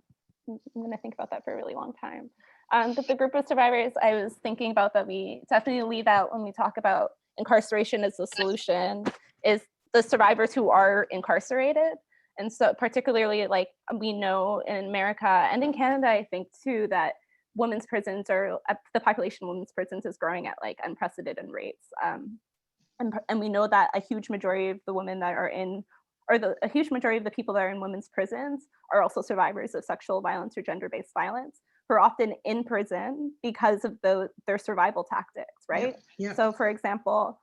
I'm gonna think about that for a really long time. But the group of survivors, I was thinking about that we definitely leave out when we talk about incarceration as the solution, is the survivors who are incarcerated. And so particularly, like, we know in America and in Canada, I think too, that women's prisons the population of women's prisons is growing at like unprecedented rates. And we know that a huge majority of the women that are in, or a huge majority of the people that are in women's prisons are also survivors of sexual violence or gender-based violence, who are often in prison because of their survival tactics, right? Yeah. So for example,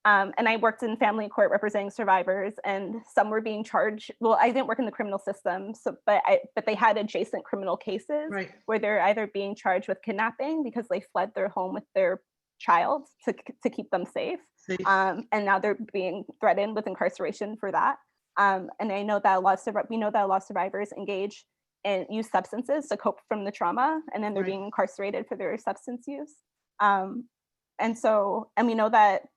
and I worked in family court representing survivors, and some were being charged. Well, I didn't work in the criminal system, but they had adjacent criminal cases, right, where they're either being charged with kidnapping because they fled their home with their child to keep them safe. And now they're being threatened with incarceration for that. And I know that we know that a lot of survivors engage and use substances to cope from the trauma, and then they're being incarcerated for their substance use. And we know that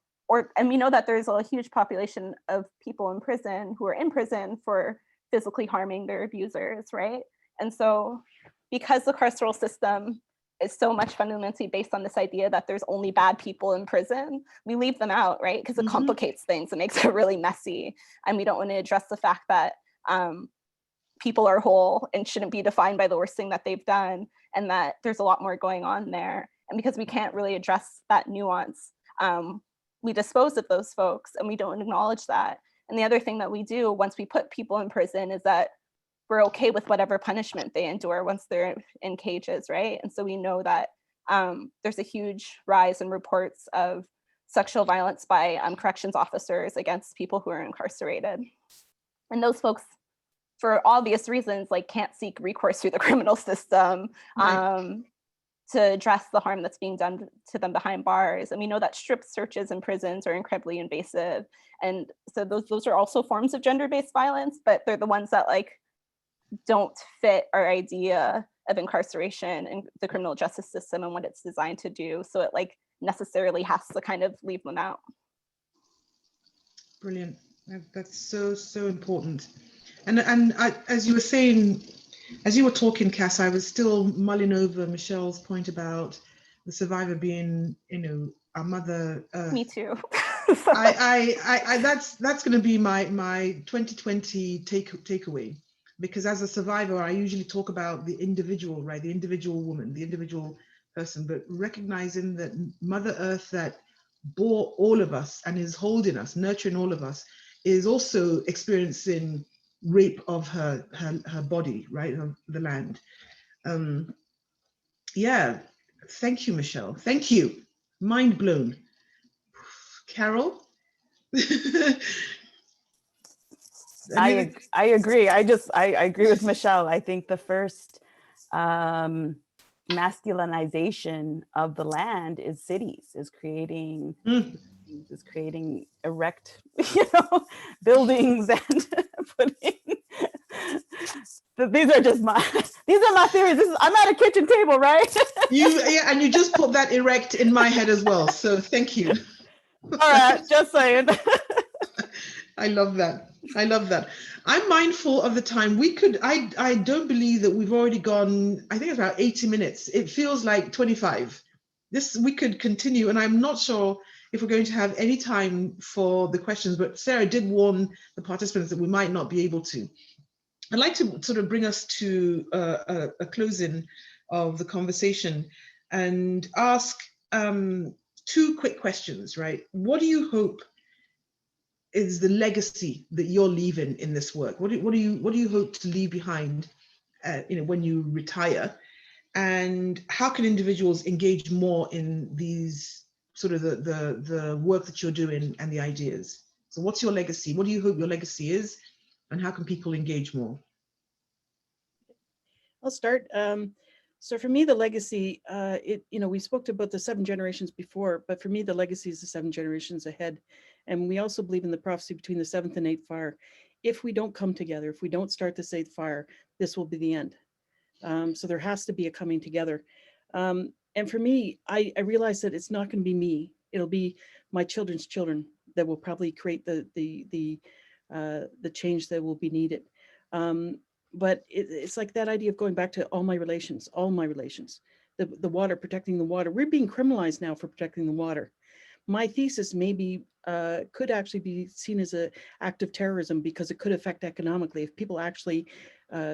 there's a huge population of people in prison who are in prison for physically harming their abusers, right? And so because the carceral system is so much fundamentally based on this idea that there's only bad people in prison, we leave them out, right? Because it complicates things and makes it really messy. And we don't want to address the fact that people are whole and shouldn't be defined by the worst thing that they've done, and that there's a lot more going on there. And because we can't really address that nuance, we dispose of those folks and we don't acknowledge that. And the other thing that we do once we put people in prison is that we're okay with whatever punishment they endure once they're in cages, right? And so we know that there's a huge rise in reports of sexual violence by corrections officers against people who are incarcerated. And those folks, for obvious reasons, like can't seek recourse through the criminal system, to address the harm that's being done to them behind bars. And we know that strip searches in prisons are incredibly invasive. And so those are also forms of gender-based violence, but they're the ones that like don't fit our idea of incarceration and the criminal justice system and what it's designed to do. So it like necessarily has to kind of leave them out. Brilliant. That's so important. And as you were saying, as you were talking, Cass, I was still mulling over Michelle's point about the survivor being, our mother Earth. Me too. That's going to be my 2020 takeaway, because as a survivor, I usually talk about the individual, right? The individual woman, the individual person, but recognizing that Mother Earth that bore all of us and is holding us, nurturing all of us, is also experiencing rape of her body, right, of the land. Yeah, thank you, Michelle. Thank you. Mind blown. Carol? I agree. I agree with Michelle. I think the first masculinization of the land is cities, is creating erect, buildings and putting. These are my theories. I'm at a kitchen table, right? And you just put that erect in my head as well. So thank you. All right, just saying. I love that. I'm mindful of the time. I don't believe that we've already gone, I think it's about 80 minutes. It feels like 25. we could continue, and I'm not sure if we're going to have any time for the questions, but Sarah did warn the participants that we might not be able to. I'd like to sort of bring us to a closing of the conversation and ask two quick questions, right? What do you hope is the legacy that you're leaving in this work? What do you hope to leave behind, when you retire? And how can individuals engage more in these sort of the work that you're doing and the ideas? So what's your legacy? What do you hope your legacy is? And how can people engage more? I'll start. So for me, the legacy, we spoke about the 7 generations before, but for me, the legacy is the 7 generations ahead. And we also believe in the prophecy between the 7th and 8th fire. If we don't come together, if we don't start this 8th fire, this will be the end. So there has to be a coming together. And for me, I realize that it's not going to be me. It'll be my children's children that will probably create the change that will be needed. But it's like that idea of going back to all my relations, the water, protecting the water. We're being criminalized now for protecting the water. My thesis maybe could actually be seen as an act of terrorism because it could affect economically. If people actually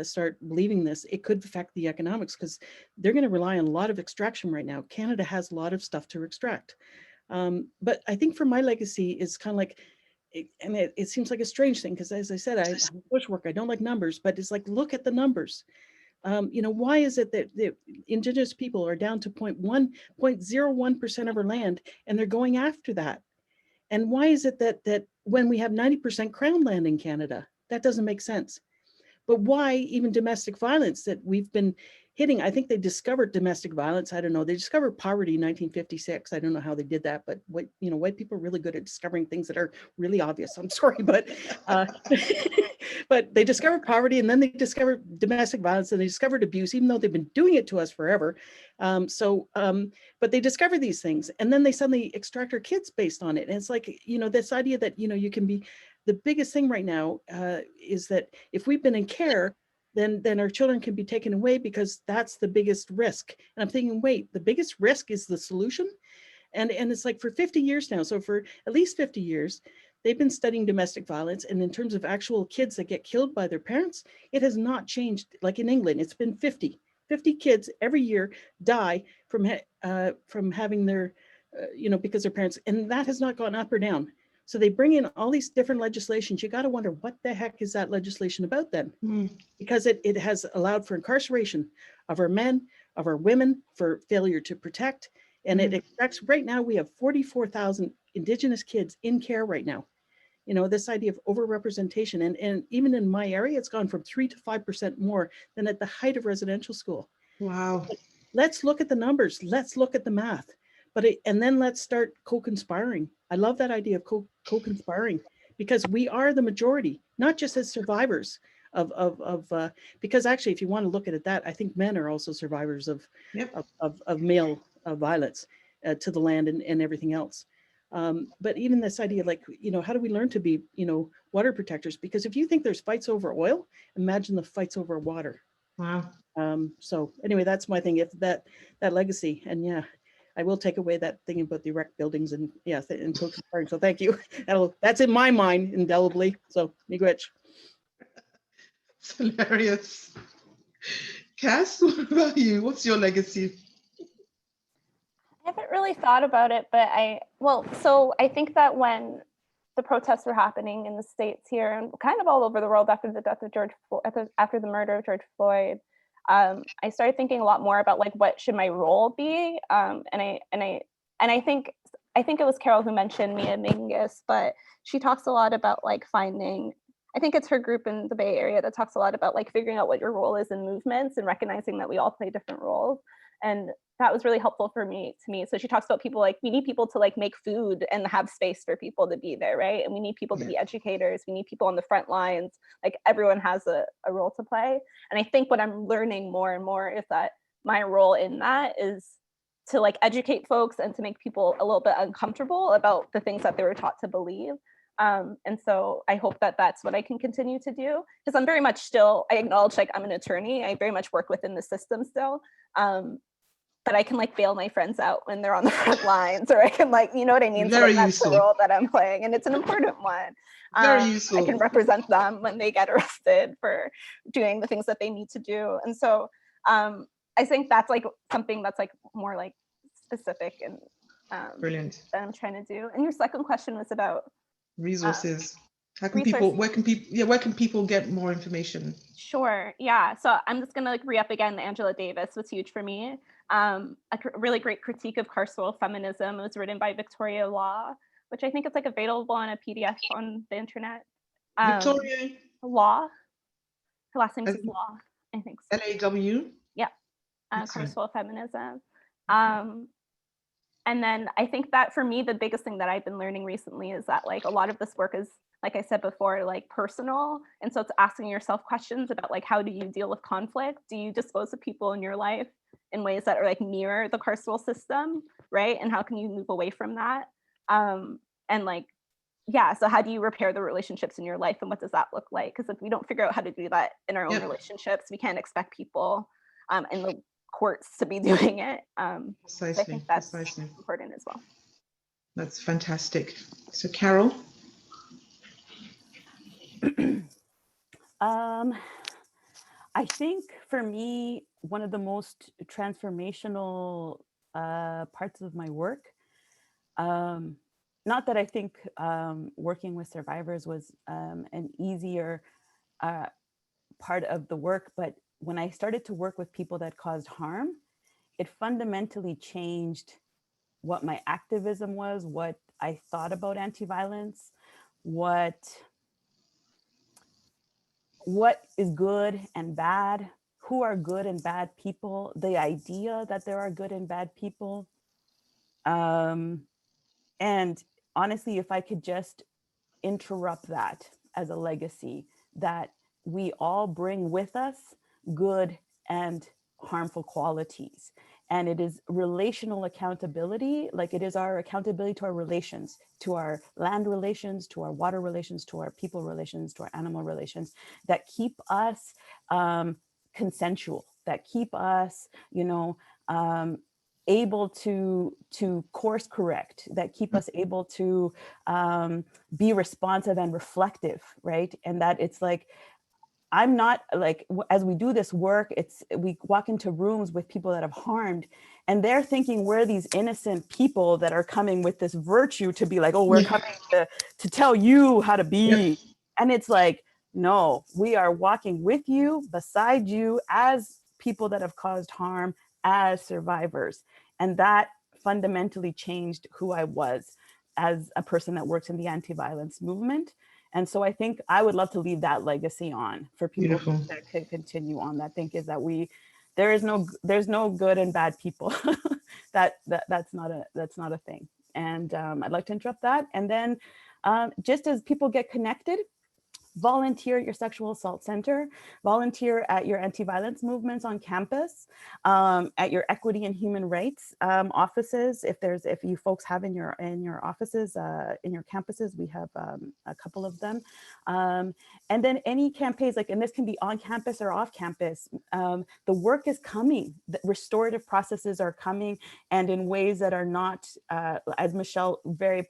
start believing this, it could affect the economics because they're going to rely on a lot of extraction right now. Canada has a lot of stuff to extract. But I think for my legacy is kind of like, it seems like a strange thing because, as I said, I'm a bushwork. I don't like numbers, but it's like, look at the numbers. Why is it that the Indigenous people are down to 0.01% of our land and they're going after that? And why is it that when we have 90% crown land in Canada, that doesn't make sense? But why even domestic violence that we've been hitting? I think they discovered domestic violence. I don't know. They discovered poverty in 1956. I don't know how they did that, but white people are really good at discovering things that are really obvious. I'm sorry, but but they discovered poverty, and then they discovered domestic violence, and they discovered abuse, even though they've been doing it to us forever. But they discover these things, and then they suddenly extract our kids based on it. And it's like, this idea that, you can be, the biggest thing right now is that if we've been in care, then our children can be taken away because that's the biggest risk. And I'm thinking, wait, the biggest risk is the solution? And it's like for 50 years now. So for at least 50 years, they've been studying domestic violence. And in terms of actual kids that get killed by their parents, it has not changed. Like in England, it's been 50 kids every year die from having their, because their parents, and that has not gone up or down. So they bring in all these different legislations. You got to wonder, what the heck is that legislation about then? Because it has allowed for incarceration of our men, of our women, for failure to protect. And it expects, right now we have 44,000 Indigenous kids in care right now. This idea of overrepresentation. And even in my area, it's gone from 3 to 5% more than at the height of residential school. Wow. But let's look at the numbers. Let's look at the math. And then let's start co-conspiring. I love that idea of co-conspiring, because we are the majority, not just as survivors because actually, if you want to look at it that, I think men are also survivors of male violence to the land and everything else. But even this idea, like, how do we learn to be, water protectors? Because if you think there's fights over oil, imagine the fights over water. Wow. So anyway, that's my thing. If that legacy, and I will take away that thing about the erect buildings and co-conspiring. So thank you. That's in my mind indelibly. So miigwech. It's hilarious. Cass, what about you? What's your legacy? I haven't really thought about it, but so I think that when the protests were happening in the States here and kind of all over the world after the death of after the murder of George Floyd, I started thinking a lot more about, like, what should my role be? And I think it was Carol who mentioned Mia Mingus, but she talks a lot about, like, finding, I think it's her group in the Bay Area that talks a lot about, like, figuring out what your role is in movements and recognizing that we all play different roles. And that was really helpful to me. So she talks about people, like, we need people to, like, make food and have space for people to be there, right? And we need people to be educators. We need people on the front lines. Like, everyone has a role to play. And I think what I'm learning more and more is that my role in that is to, like, educate folks and to make people a little bit uncomfortable about the things that they were taught to believe. And so I hope that that's what I can continue to do, because I'm very much still, I acknowledge, like, I'm an attorney. I very much work within the system still. but I can like bail my friends out when they're on the front lines, or I can like, you know what I mean? So Very like, that's useful. the role that I'm playing, and it's an important one. Very I useful. can represent them when they get arrested for doing the things that they need to do. And so I think that's like something that's like more like specific and Brilliant. that I'm trying to do. And your second question was about resources. How can resources. where can people get more information? Sure. Yeah. So I'm just gonna like re-up again. The Angela Davis was huge for me. A really great critique of carceral feminism. It was written by Victoria Law, which I think is like available on a PDF on the internet. Victoria Law. Her last name is Law, I think so. LAW. Yeah. Carceral feminism. And then I think that for me, the biggest thing that I've been learning recently is that like a lot of this work is, like I said before, like personal. And so it's asking yourself questions about like, how do you deal with conflict? Do you dispose of people in your life in ways that are like mirror the carceral system, right? And how can you move away from that? And like, yeah, so how do you repair the relationships in your life, and what does that look like? Because if we don't figure out how to do that in our own relationships, we can't expect people in the courts to be doing it. So I think that's important as well. That's fantastic. So Carol? I think for me, one of the most transformational parts of my work, not that I think working with survivors was an easier part of the work, but when I started to work with people that caused harm, it fundamentally changed what my activism was, what I thought about anti-violence, what is good and bad, who are good and bad people, the idea that there are good and bad people. And honestly, if I could just interrupt that as a legacy, that we all bring with us good and harmful qualities. And it is relational accountability, like it is our accountability to our relations, to our land relations, to our water relations, to our people relations, to our animal relations, that keep us consensual, that keep us, able to course correct, that keep us able to be responsive and reflective, right? And that it's like, I'm not like, as we do this work, we walk into rooms with people that have harmed, and they're thinking we're these innocent people that are coming with this virtue to be like, oh, we're coming to tell you how to be. And it's like, no, we are walking with you, beside you, as people that have caused harm, as survivors. And that fundamentally changed who I was as a person that works in the anti-violence movement. And so I think I would love to leave that legacy on for people that could continue on. That think is that there's no good and bad people. that's not a thing. And I'd like to interrupt that. And then just as people get connected, volunteer at your sexual assault center, volunteer at your anti-violence movements on campus, at your equity and human rights offices. If you folks have in your offices, in your campuses, we have a couple of them. And then any campaigns, like, and this can be on campus or off campus, the work is coming, the restorative processes are coming, and in ways that are not, as Michelle very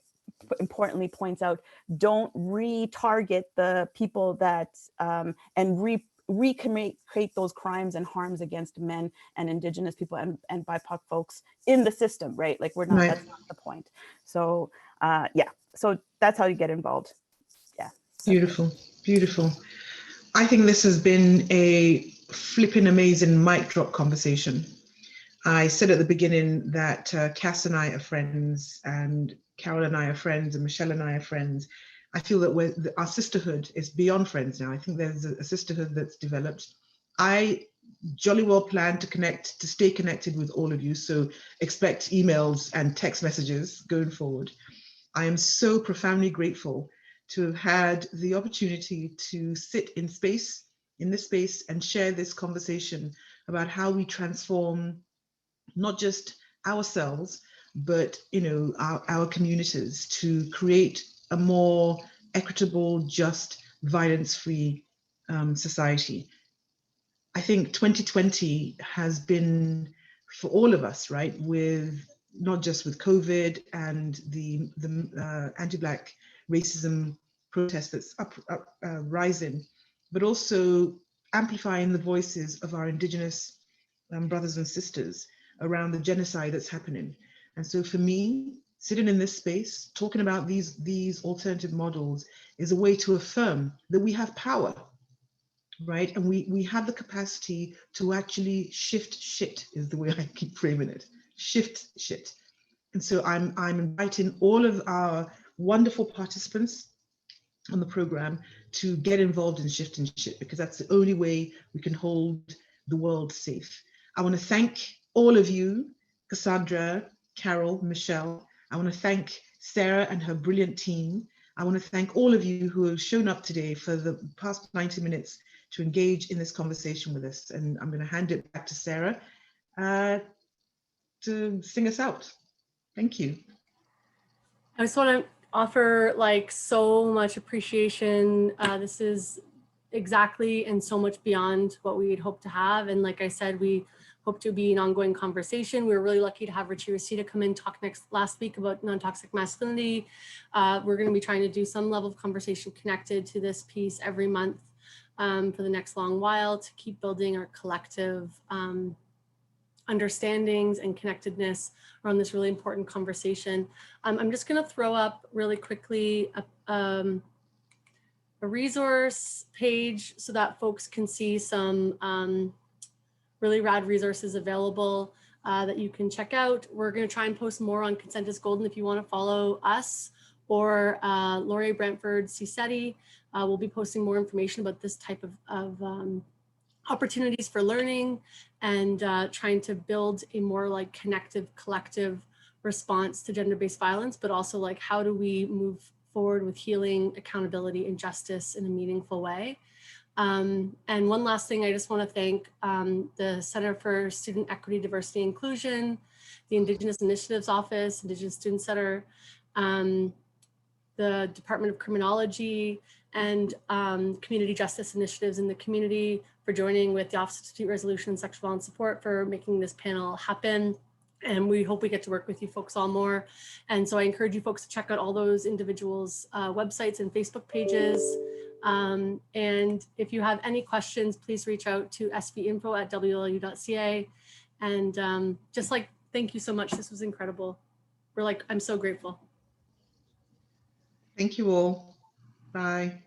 importantly points out, don't retarget the people that and recreate those crimes and harms against men and Indigenous people and BIPOC folks in the system, right? Like that's not the point. So yeah, so that's how you get involved. Yeah. So. Beautiful. I think this has been a flipping amazing mic drop conversation. I said at the beginning that Cass and I are friends, and Carol and I are friends, and Michelle and I are friends. I feel that our sisterhood is beyond friends now. I think there's a sisterhood that's developed. I jolly well plan to stay connected with all of you. So expect emails and text messages going forward. I am so profoundly grateful to have had the opportunity to sit in this space and share this conversation about how we transform not just ourselves, but our communities to create a more equitable, just, violence-free society. I think 2020 has been for all of us, right? With not just with COVID and the anti-Black racism protest that's rising, but also amplifying the voices of our Indigenous brothers and sisters around the genocide that's happening. And so for me, sitting in this space, talking about these alternative models is a way to affirm that we have power, right? And we have the capacity to actually shift shit, is the way I keep framing it. Shift shit. And so I'm inviting all of our wonderful participants on the program to get involved in shifting shit, because that's the only way we can hold the world safe. I want to thank all of you, Cassandra, Carol, Michelle. I want to thank Sarah and her brilliant team. I want to thank all of you who have shown up today for the past 90 minutes to engage in this conversation with us. And I'm going to hand it back to Sarah to sing us out. Thank you. I just want to offer like so much appreciation. This is exactly and so much beyond what we'd hope to have. And like I said, we hope to be an ongoing conversation. We were really lucky to have Richie Reseda come in, talk last week about non-toxic masculinity. We're going to be trying to do some level of conversation connected to this piece every month for the next long while, to keep building our collective understandings and connectedness around this really important conversation. I'm just going to throw up really quickly a resource page so that folks can see some really rad resources available that you can check out. We're going to try and post more on Consent is Golden if you want to follow us, or Laurie Brantford Cisetti. We'll be posting more information about this type of opportunities for learning and trying to build a more like connective, collective response to gender-based violence, but also like how do we move forward with healing, accountability, and justice in a meaningful way. And one last thing, I just want to thank the Center for Student Equity, Diversity, and Inclusion, the Indigenous Initiatives Office, Indigenous Student Center, the Department of Criminology, and community justice initiatives in the community for joining with the Office of Dispute Resolution and Sexual Violence Support for making this panel happen. And we hope we get to work with you folks all more. And so I encourage you folks to check out all those individuals' websites and Facebook pages. And if you have any questions, please reach out to svinfo@wlu.ca. And just like, thank you so much. This was incredible. I'm so grateful. Thank you all. Bye.